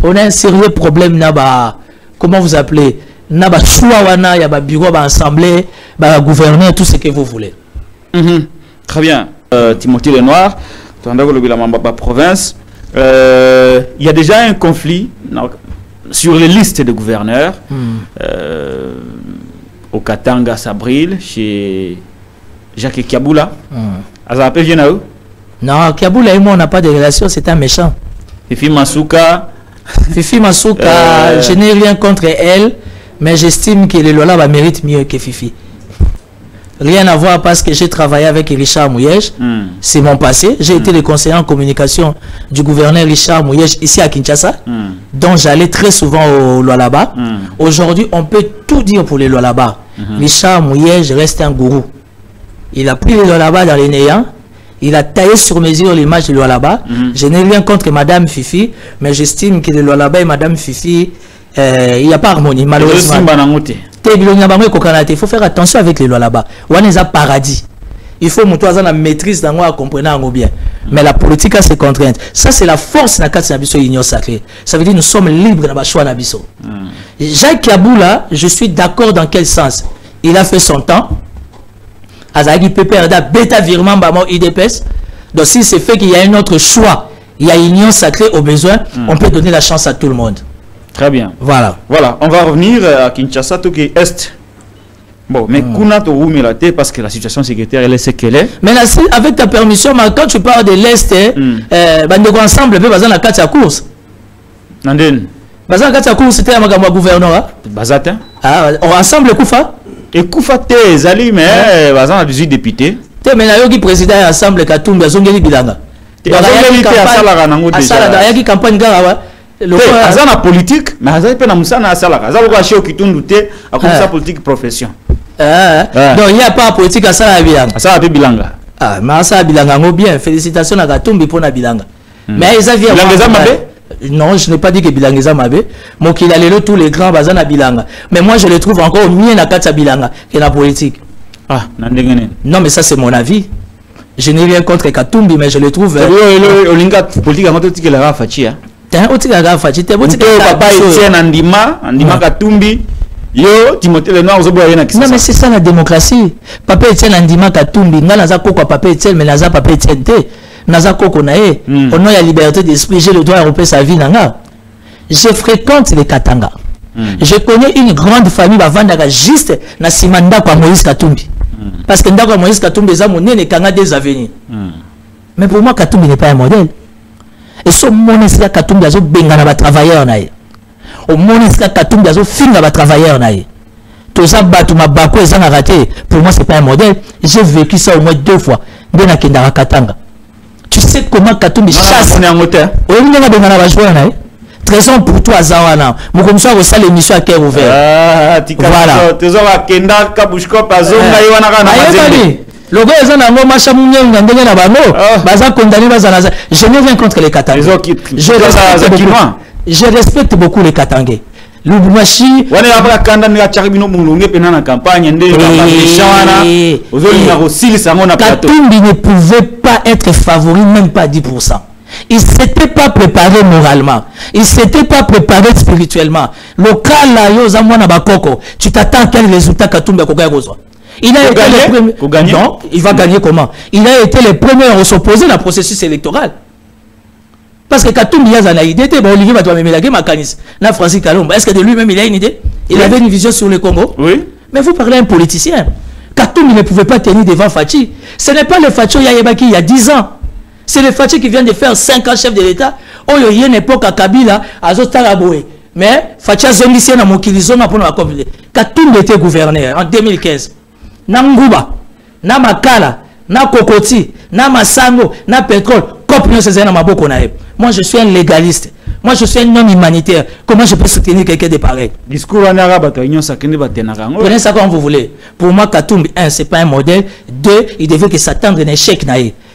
On a un sérieux problème là-bas, comment vous appelez, na ba choix wana ya ba bureau ba assemblée ba gouverner tout ce que vous voulez. Très bien. Timothée Lenoir, tu as la province. Il y a déjà un conflit sur les listes de gouverneurs au Katanga Sabril chez Jacques Kiaboula. Azapé vient à eux? Non, Kiaboula et moi on n'a pas de relation, c'est un méchant. Fifi Masuka. Fifi Masuka, je n'ai rien contre elle, mais j'estime que le Lola mérite mieux que Fifi. Rien à voir parce que j'ai travaillé avec Richard Mouyej. C'est mon passé. J'ai été le conseiller en communication du gouverneur Richard Mouyej ici à Kinshasa. Donc j'allais très souvent au Lualaba. Aujourd'hui, on peut tout dire pour les Lualaba. Richard Mouyej reste un gourou. Il a pris les Lualaba dans les néants. Il a taillé sur mesure l'image de Lualaba. Je n'ai rien contre Madame Fifi, mais j'estime que le Lualaba et Madame Fifi, il n'y a pas harmonie, malheureusement. Il faut faire attention avec les lois là-bas. On est à paradis. Il faut montrer la maîtrise dans moi, comprendre bien. Mais la politique a ses contraintes. Ça, c'est la force de la union sacrée. Ça veut dire que nous sommes libres dans le choix de Jacques Kiaboula, je suis d'accord dans quel sens? Il a fait son temps. Azagi Peperda, bêta virement, IDPS. Donc, si c'est fait qu'il y a un autre choix, il y a union sacrée au besoin, on peut donner la chance à tout le monde. Très bien. Voilà. Voilà, on va revenir à Kinshasa, tout qui est Est. Bon, mais Kuna to parce que la situation sécuritaire, elle est ce qu'elle est. Mais là, avec ta permission, quand tu parles de l'Est, ensemble, dans la carte à course. Nanden. Dans la carte à course, c'était un gouverneur. Bazata. Ah, ensemble, Koufa. Et Koufa, t'es Zali, mais Bazan a 18 députés. T'es maintenant qui président ensemble, Katumba, Zongeli Bilanga. Il y a une campagne. Aza na politique, mais aza pe na musana asalaka. Aza ko acheter kitundu te akomisa politique profession. Donc il n'y a pas politique à ça bilanga. Ça a bilanga. Ah, mais ça bilanga ngo bien. Félicitations à Katumbi pour na bilanga. Mais ils avaient bilanga mabe? Non, je n'ai pas dit que bilanga mabe. Moi qu'il allait tous les grands bazan na bilanga. Mais moi je le trouve encore mieux na kata bilanga que la politique. Ah, nandengene. Non, mais ça c'est mon avis. Je n'ai rien contre Katumbi, mais je le trouve olinga politique en tout la rafachi hein. Papa Etienne Andima Katumbi yo Timothée Lenoir na non mais c'est ça la démocratie. Papa Etienne Andima Katumbi nga naza koko papa Etienne mais naza papa Etienne te naza koko na ye au nom de la liberté d'esprit j'ai le droit de repérer sa vie nanga. Je fréquente les Katanga. Je connais une grande famille bavandaka juste na simanda kwa Moïse Katumbi parce que ndako Moïse Katumbi za monene kanga des avenirs. Mais pour moi Katumbi n'est pas un modèle. Et ce monesika Katumbi azo bengana ba travailleurs na ye. Au monesika Katumbi azo finga ba travailleurs na ye. Tout ça batu mabako ezanga raté. Pour moi c'est pas un modèle. J'ai vécu ça au moins 2 fois. Bena kendara Katanga. Tu sais comment Katumbi chasse. On est en moteur. Oui, on est bengana ba joueur na ye. Trésor pour toi Zawana. Mo comme ça au salle émission à cœur ouvert. Ah, voilà. Trésor à Kenda Kabushko Pazonga Iwana kana mazembe. Le gars est un homme machin mouillé n'andenge na bango baza condamné baza je ne viens contre les Katangais je respecte beaucoup les Katangais Lubumbashi wana abra kanda ni acharbino mulunge pena na campagne ndé wana ozolinga kosilisa ngona plateau Katumbi ne pouvait pas être favori même pas 10%. Il s'était pas préparé moralement, il s'était pas préparé spirituellement. Le cas là yo za mwana bakoko tu t'attends quel résultat Katumbi akoka kozwa. Il a été le premier. Non, il va gagner comment? Il a été le premier à s'opposer au processus électoral. Parce que Katumbi a une idée, Olivier va me la Makanis, là Francis Kalomba. Est-ce que de lui-même il a une idée? Il avait une vision sur le Congo. Oui. Mais vous parlez à un politicien. Katumbi ne pouvait pas tenir devant Fachi. Ce n'est pas le Fachi Yayebaki il y a 10 ans. C'est le Fachi qui vient de faire 5 ans chef de l'État. Oh, il y a une époque à Kabila, à Zotaraboué. Mais Fachi a zongissé dans mon kilizonga pour nous accompagner. Katumbi était gouverneur en 2015. Na Nguba, na Makala, na Kokoti, na Masango, na pétrole, moi je suis un légaliste. Moi je suis un homme humanitaire. Comment je peux soutenir quelqu'un de pareil? Discours en arabe, prenez ça comme vous voulez. Pour moi, Katumbi, 1, c'est pas un modèle. 2, il devait que s'attendre un échec.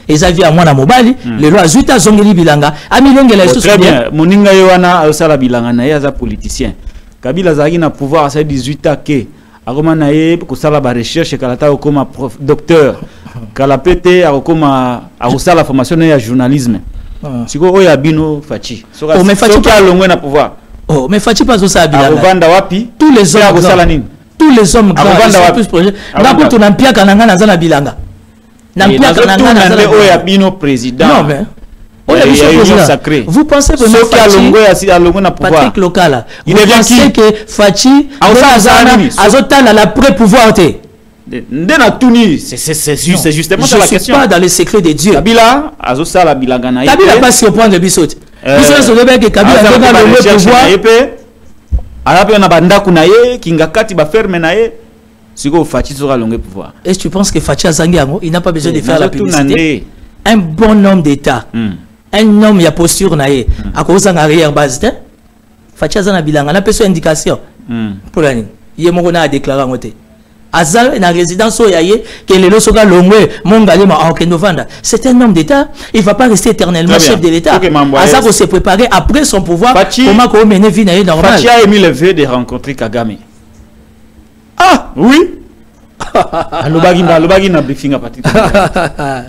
Et ça vient à moi na mobali, le loi Zuta Zongeli Bilanga, Amilenge la très bien. Moninga Yoana, Osala Bilanga, Naya, politicien. Kabila Zagi na pouvoir à 18 ke. Aroma nae kusala ba recherche kalata comme docteur kalapete comme a la formation ya journalisme siko oya bino Fachi so mais Fachi qui a longwe na pouvoir Oh, mais Fachi pas ça bilanga. Vanda wapi? Tous les hommes grands. Tous les hommes grands ils sont plus proches. D'abord tu n'ampias kananga na zana bilanga. N'ampias kananga na zana. Oya bino président. Non mais vous pensez vraiment Patrick Local, vous pensez que Fachi a la pré-pouvoir? C'est justement ça la question. Je ne suis pas dans les secrets de Dieu. Kabila Kabila pas surprendre de Bissot. Bissot que Kabila a le pouvoir. Est-ce que tu penses que Fachi a Zangiango, il n'a pas besoin de faire la publicité? Un bon homme d'État. Un homme, il y a posture naïe. À cause de l'arrière base, Fachi Azana Bilanga, on a besoin d'indication. Pour l'année, il y a mon a déclaré en côté. Azal est dans la résidence où il y a que les losoga longwe, mon galema en Kenovanda. C'est un homme d'État. Il ne va pas rester éternellement chef de l'État. Azal va se préparer après son pouvoir. Comment qu'on mène vie naïe normale. Fachi a émis le vœu de rencontrer Kagame. Ah oui. Lobagi na briefing à Patrick.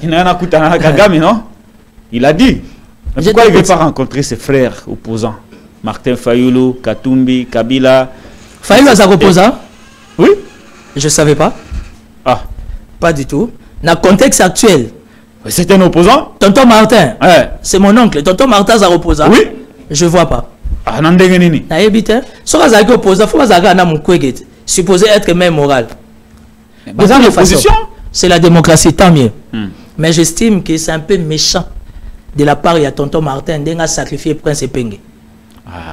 Il n'a pas de Kagame, non? Il a dit. Pourquoi il ne veut pas rencontrer ses frères opposants? Martin Fayulu, Katumbi, Kabila. Fayulu est opposant? Oui. Je ne savais pas. Ah. Pas du tout. Dans le contexte actuel. C'est un opposant? Tonton Martin. Ouais. C'est mon oncle. Tonton Martin est opposant. Oui. Je ne vois pas. Ah, non, n'endengenini. Naïbite. Si vous êtes opposant, il faut que vous ayez supposé être même moral. C'est la démocratie, tant mieux. Mais j'estime que c'est un peu méchant de la part de tonton Martin d'enga sacrifier Prince Epenge.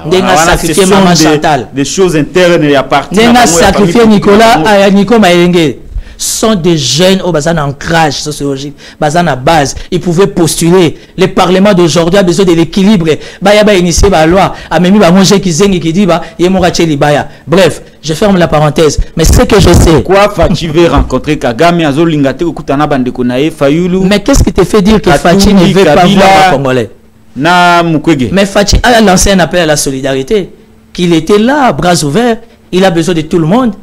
D'enga sacrifier Maman Chantal. Des choses internes et à partir. D'enga sacrifier Nicolas à Nico Mayengue. Sont des jeunes au bazan ancrage sociologique, bazan à base. Ils pouvaient postuler. Le Parlement d'aujourd'hui a besoin de l'équilibre. Baya ba initier la loi. A même ba manger qui zengi qui dit ba yemorache libaya. Bref, je ferme la parenthèse. Mais ce que je sais. Pourquoi Fachi veut rencontrer Kagame Azo Lingate Kutana Bandekonae Fayulu? Mais qu'est-ce qui te fait dire que Fachi ne veut pas voir les Congolais? Na Mukwege. Mais Fachi a lancé un appel à la solidarité. Qu'il était là, bras ouverts. Il a besoin de tout le monde.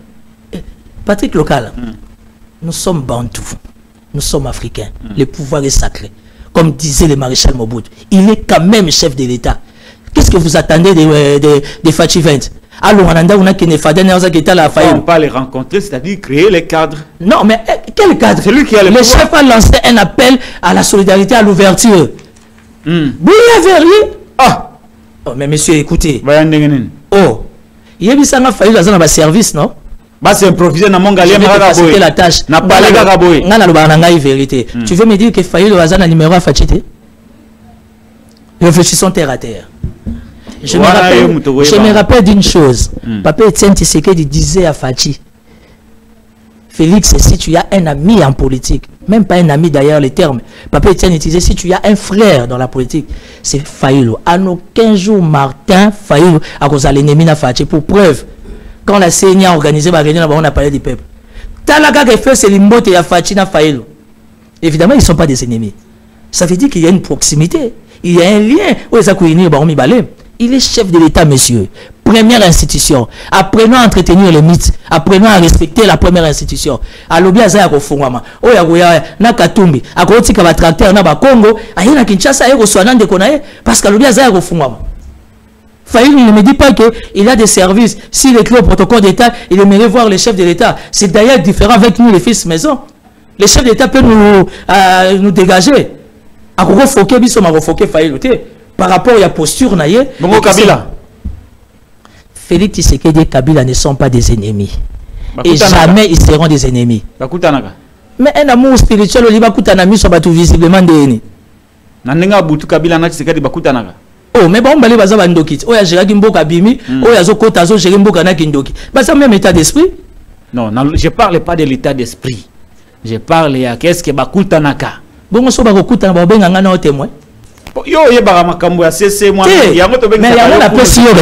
Patrick Local. Nous sommes bantous, nous sommes africains. Le pouvoir est sacré. Comme disait le maréchal Mobutu, il est quand même chef de l'État. Qu'est-ce que vous attendez de Fachi 20? Alors, on a on pas les rencontrer, c'est-à-dire créer les cadres. Non, mais quel cadre? C'est lui qui a le pouvoir. Chef a lancé un appel à la solidarité, à l'ouverture. Bouya Verrier. Ah! Oh, mais monsieur, écoutez. Oh, il y a eu ça, fallu dans un service, non? C'est improvisé dans mon galère. C'était la tâche. N'a pas les garaboy. Vérité. Tu veux me dire que Fayulu a un numéro à Fachité? Réfléchissons terre à terre. Je me rappelle d'une chose. Papa Etienne Tshisekedi disait à Fachi, Félix, si tu as un ami en politique, même pas un ami d'ailleurs les termes, Papa Etienne disait, si tu as un frère dans la politique, c'est Fayulu. À nos 15 jours, Martin Fayulu a causé l'ennemi à Fachi. Pour preuve, quand la CENI a organisé ma réunion, on a parlé du peuple. Talaga qui fait c'est l'imbote et Fachina Fayulu. Évidemment, ils ne sont pas des ennemis. Ça veut dire qu'il y a une proximité. Il y a un lien. Il est chef de l'État, monsieur. Première institution. Apprenons à entretenir les mythes. Apprenons à respecter la première institution. À l'obia za yako fungwama. Oya goya na Katumbi. Akoti ka ba tracteur na ba Congo. Ayena Kinshasa yako swana ndeko na ye parce que l'obia za yako fungwama. Fayulu ne me dit pas qu'il a des services. S'il écrit au protocole d'État, il aimerait voir les chefs de l'État. C'est d'ailleurs différent avec nous, les fils maison. Les chefs d'État peuvent nous dégager. Par rapport à la posture, Kabila. Félix Tshisekedi et Kabila ne sont pas des ennemis. Et jamais ils seront des ennemis. Mais un amour spirituel, il va visiblement des ennemis. Oh, mais bon, on va aller à Ndoki. Oh, il y a Mboka Bimi. Oh, il y a Zokota, il Mboka Nakindoki. Mais c'est le même état d'esprit. Non, je ne parle pas de l'état d'esprit. Je parle de qu'est-ce que Bakuta Naka. Bon, on se va Bakuta Naka témoin. Yo, il y a Makambo, c'est moi. Mais il y a une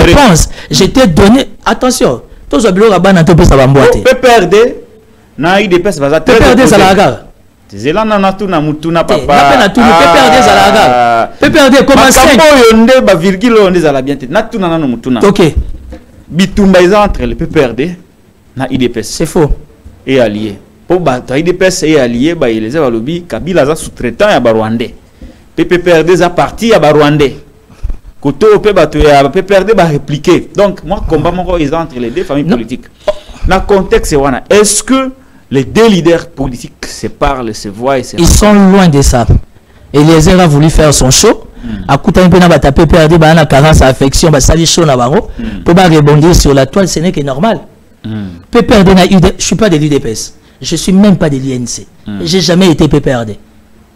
réponse. Je t'ai donné. Attention, tous les blocs à Banato peut s'avoir boîte. PPRD, na IDPS va être PPRD Zalaga. Zelana natuna mutuna papa. PPRD Zalaga. PPRD comment ça? Yonde ba virgule onde zala bien. Natuna nanu mutuna. OK. Bitumba entre le PPRD na IDPS. C'est faux. Et allié. Pour ba IDPS et allié ba les lobby Kabila za sous-traitant ya ba Rwandais. PPRD za parti ya ba Rwandais. Côté au peut perdre, va répliquer. Donc, moi, combat entre les deux familles politiques. Dans le contexte, est-ce que les deux leaders politiques se parlent, se voient et se... Ils sont loin de ça. Eliezer a voulu faire son show. À coup d'un peu, on a PPRD, on a carence à affection, on a sali chaud, pour rebondir sur la toile, ce n'est que normal. PPRD, je ne suis pas de l'UDPS. Je ne suis même pas de l'INC. Je n'ai jamais été PPRD.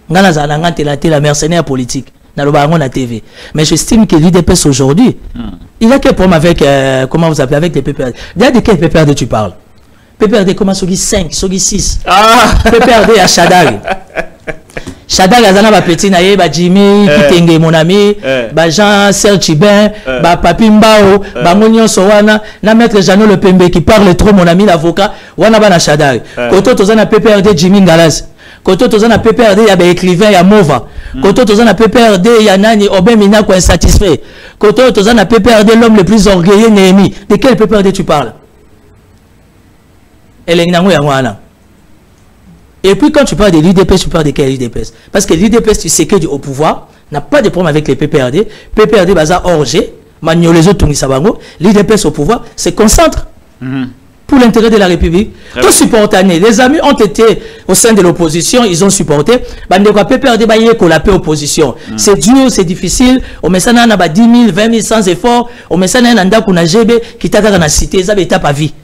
Je suis la mercenaire politique. La TV. Mais j'estime que l'UDPS aujourd'hui, il a quel problème avec, comment vous appelez, avec les PPRD. De quel PPRD tu parles? PPRD commence sur 5, sur 6. PPRD à Chadal. Chadal Azana ba petit naye ba Jimmy Kitenge mon ami ba Jean Serge Ben ba Papi Mbao ba Monyon Sowana na maître Jeannot Le Pembe qui parle trop mon ami l'avocat wana ba na Chadal koto tozana PPRD Jimmy Ngalas koto tozana PPRD ya ba écrivain ya Mova koto tozana PPRD ya nani Obin Mina ko insatisfait koto tozana PPRD l'homme le plus orgueilleux Néhémie. De quel PPRD tu parles? Elengango ya wana. Et puis quand tu parles de l'UDPS, tu parles de quel UDPS? Parce que l'UDPS, tu sais que du au pouvoir, n'a pas de problème avec les PPRD. PPRD, baza orgé, manio les autres, l'UDPS au pouvoir se concentre pour l'intérêt de la République. Tout supportané. Les amis ont été au sein de l'opposition, ils ont supporté. PPRD, la paix opposition. C'est dur, c'est difficile. On met ça dans 10 000, 20 000 sans effort. On met ça dans un GB qui t'a dans la cité, ça va pas vie.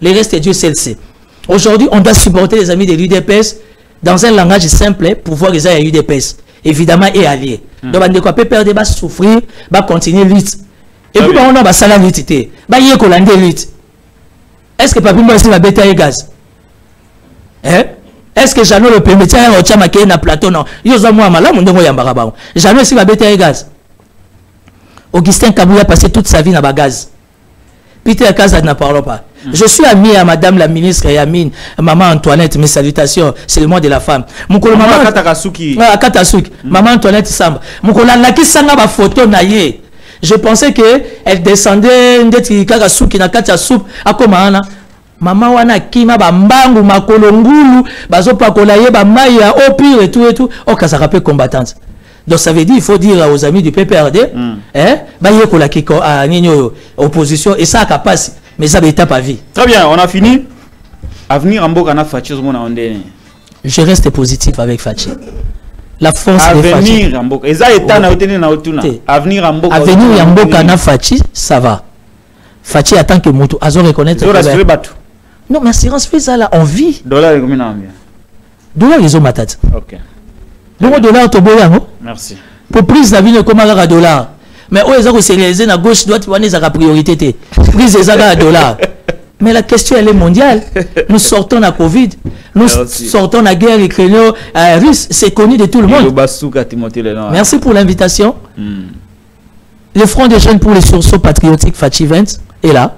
Le reste, Dieu seul sait. Aujourd'hui, on doit supporter les amis de l'UDPS dans un langage simple pour voir les amis de l'UDPS, évidemment, et alliés. Donc, on ne peut pas souffrir, va continuer lutte. Et puis, on a ça la lutte. Il y a un lutte. Est-ce que Papi Mbassi va bêter gaz? Est-ce que Jeannot Le Pembe tient un tchama qui est dans plateau? Non. Il y a moi malade, on va y Jeannot va bêter gaz. Augustin Kabou a passé toute sa vie dans le gaz. Peter Kaza ne parle pas. Je suis ami à madame la ministre Yamine, maman Antoinette, mes salutations, c'est le mois de la femme. Maman Katasuki. Maman Antoinette Samba. Sanga photo naïe. Je pensais que elle descendait de Katasuki na Katasuki à Komana. Maman wana kima ba mbangu makolongulu bazo pakolaye ba maya au pire et tout au kasarape combattante. Donc ça veut dire, il faut dire aux amis du PPRD, opposition, et ça a capacité, mais ça n'est pas vie. Très bien, on a fini. Avenir en Bokana Fatih, je reste positif avec Fatih. La force de Fatih. Avenir en Bokana. Avenir en Bokana Fatih, ça va. Fatih attend que Moutou Azo reconnaître. Non, mais assurance fait ça là, on vit. Dollar, combien? Dollar, ils ont ma tête. Ok. Merci. Pour prise la vie comme un dollar. Mais où est-ce que c'est réalisé à gauche droite on est la priorité. Prise des dollars. Mais la question elle est mondiale. Nous sortons de la Covid, nous sortons de la guerre ukrainienne russe, c'est connu de tout le monde. Merci pour l'invitation. Le Front des jeunes pour les sursauts patriotiques Fatih 20 est là.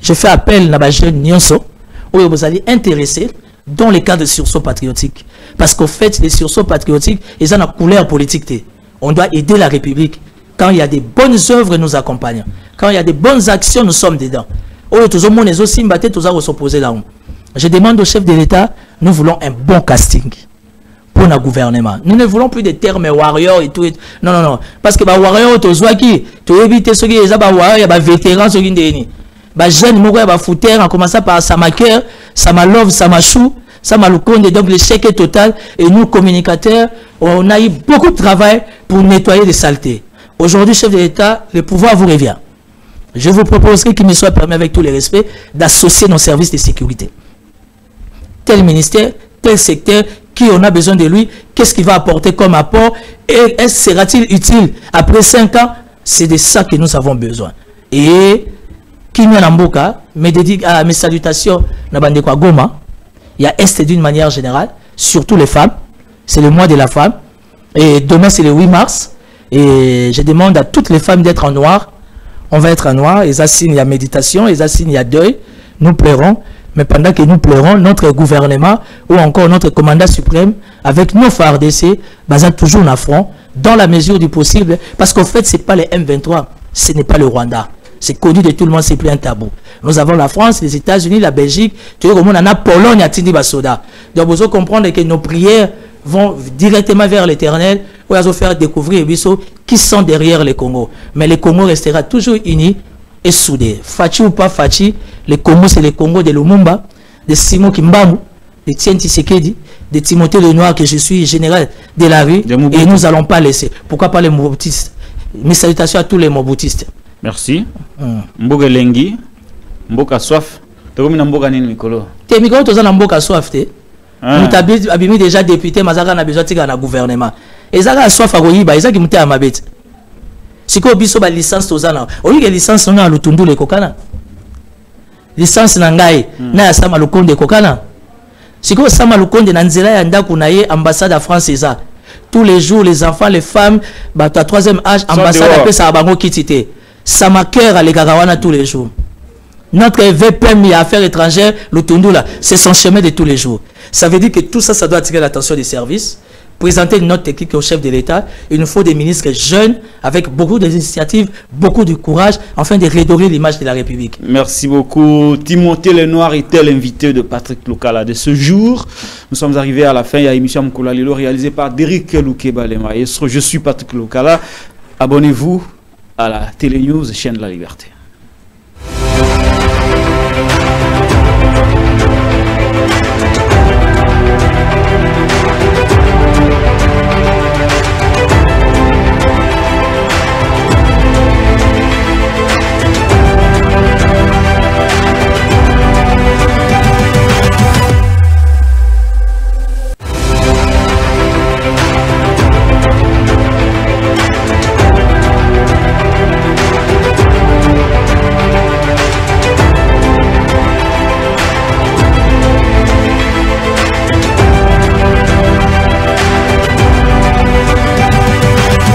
Je fais appel à la jeune Nyonso où vous allez intéresser dans les cas de sursaut patriotique. Parce qu'au fait, les sursauts patriotiques, ils ont une couleur politique. On doit aider la République. Quand il y a des bonnes œuvres, nous accompagnons. Quand il y a des bonnes actions, nous sommes dedans. Je demande au chef de l'État, nous voulons un bon casting pour notre gouvernement. Nous ne voulons plus des termes warrior et tout. Non, non, non. Parce que les warrior, tu évites ceux qui sont vétérans, ceux qui sont jeunes, ils fouter en commençant par Samaker, Samalov, Samachou, Samaloukonde. Donc l'échec est total. Et nous, communicateurs, on a eu beaucoup de travail pour nettoyer les saletés. Aujourd'hui, chef de l'État, le pouvoir vous revient. Je vous proposerai qu'il me soit permis, avec tous les respects, d'associer nos services de sécurité. Tel ministère, tel secteur, qui on a besoin de lui, qu'est-ce qu'il va apporter comme apport, et sera-t-il utile après 5 ans? C'est de ça que nous avons besoin. Et Kimia Namboka me dédique à mes salutations Nabandekwa Goma. Il y a Est d'une manière générale, surtout les femmes. C'est le mois de la femme. Et demain, c'est le 8 mars. Et je demande à toutes les femmes d'être en noir. On va être en noir. Ils assignent la méditation, ils assignent la deuil. Nous pleurons. Mais pendant que nous pleurons, notre gouvernement ou encore notre commandant suprême, avec nos FARDC, basant toujours en front, dans la mesure du possible. Parce qu'en fait, ce n'est pas les M23. Ce n'est pas le Rwanda. C'est connu de tout le monde, c'est plus un tabou. Nous avons la France, les États-Unis, la Belgique, tu vois, on a la Pologne, à Tindi Basoda. Donc, vous devez comprendre que nos prières vont directement vers l'Éternel, où ils vont faire découvrir qui sont derrière les Congo. Mais le Congo restera toujours uni et soudé. Fachi ou pas Fachi, le Congo c'est le Congo de Lumumba, de Simon Kimbamu, de Tien Tshisekedi, de Timothée Lenoir, que je suis général de la rue, et nous n'allons pas laisser. Pourquoi pas les Mobutistes? Mes salutations à tous les Mobutistes. Merci. Mboga Lengi, Mboka Soif. Tu as Mboka Nini Mikolo? Tu as Mboka Soif. Nous avons déjà député, mais nous avons besoin de gouvernement. Et nous avons soif à Goyiba, ils ont à ma bête. Si vous avez une licence, vous avez une licence dans le Tundu le Kokana. Licence Nangai, na sama le compte de Kokana. Si vous avez le compte de Nanzela et Ndakunaye, ambassade à France, tous les jours, les enfants, les femmes, à troisième âge, ambassade à Pesa Abango Kitite. Ça m'a cœur à l'Egarawana tous les jours. Notre VPM et affaires étrangères, le Tundula, c'est son chemin de tous les jours. Ça veut dire que tout ça, ça doit attirer l'attention des services, présenter une note technique au chef de l'État. Il nous faut des ministres jeunes, avec beaucoup d'initiatives, beaucoup de courage, afin de redorer l'image de la République. Merci beaucoup. Timothée Lenoir était l'invité de Patrick Lokala de ce jour. Nous sommes arrivés à la fin. Il y a l'émission Mkola Lilo réalisée par Derrick Loukeba-Lema. Je suis Patrick Lokala. Abonnez-vous à la Télé News, chaîne de la Liberté.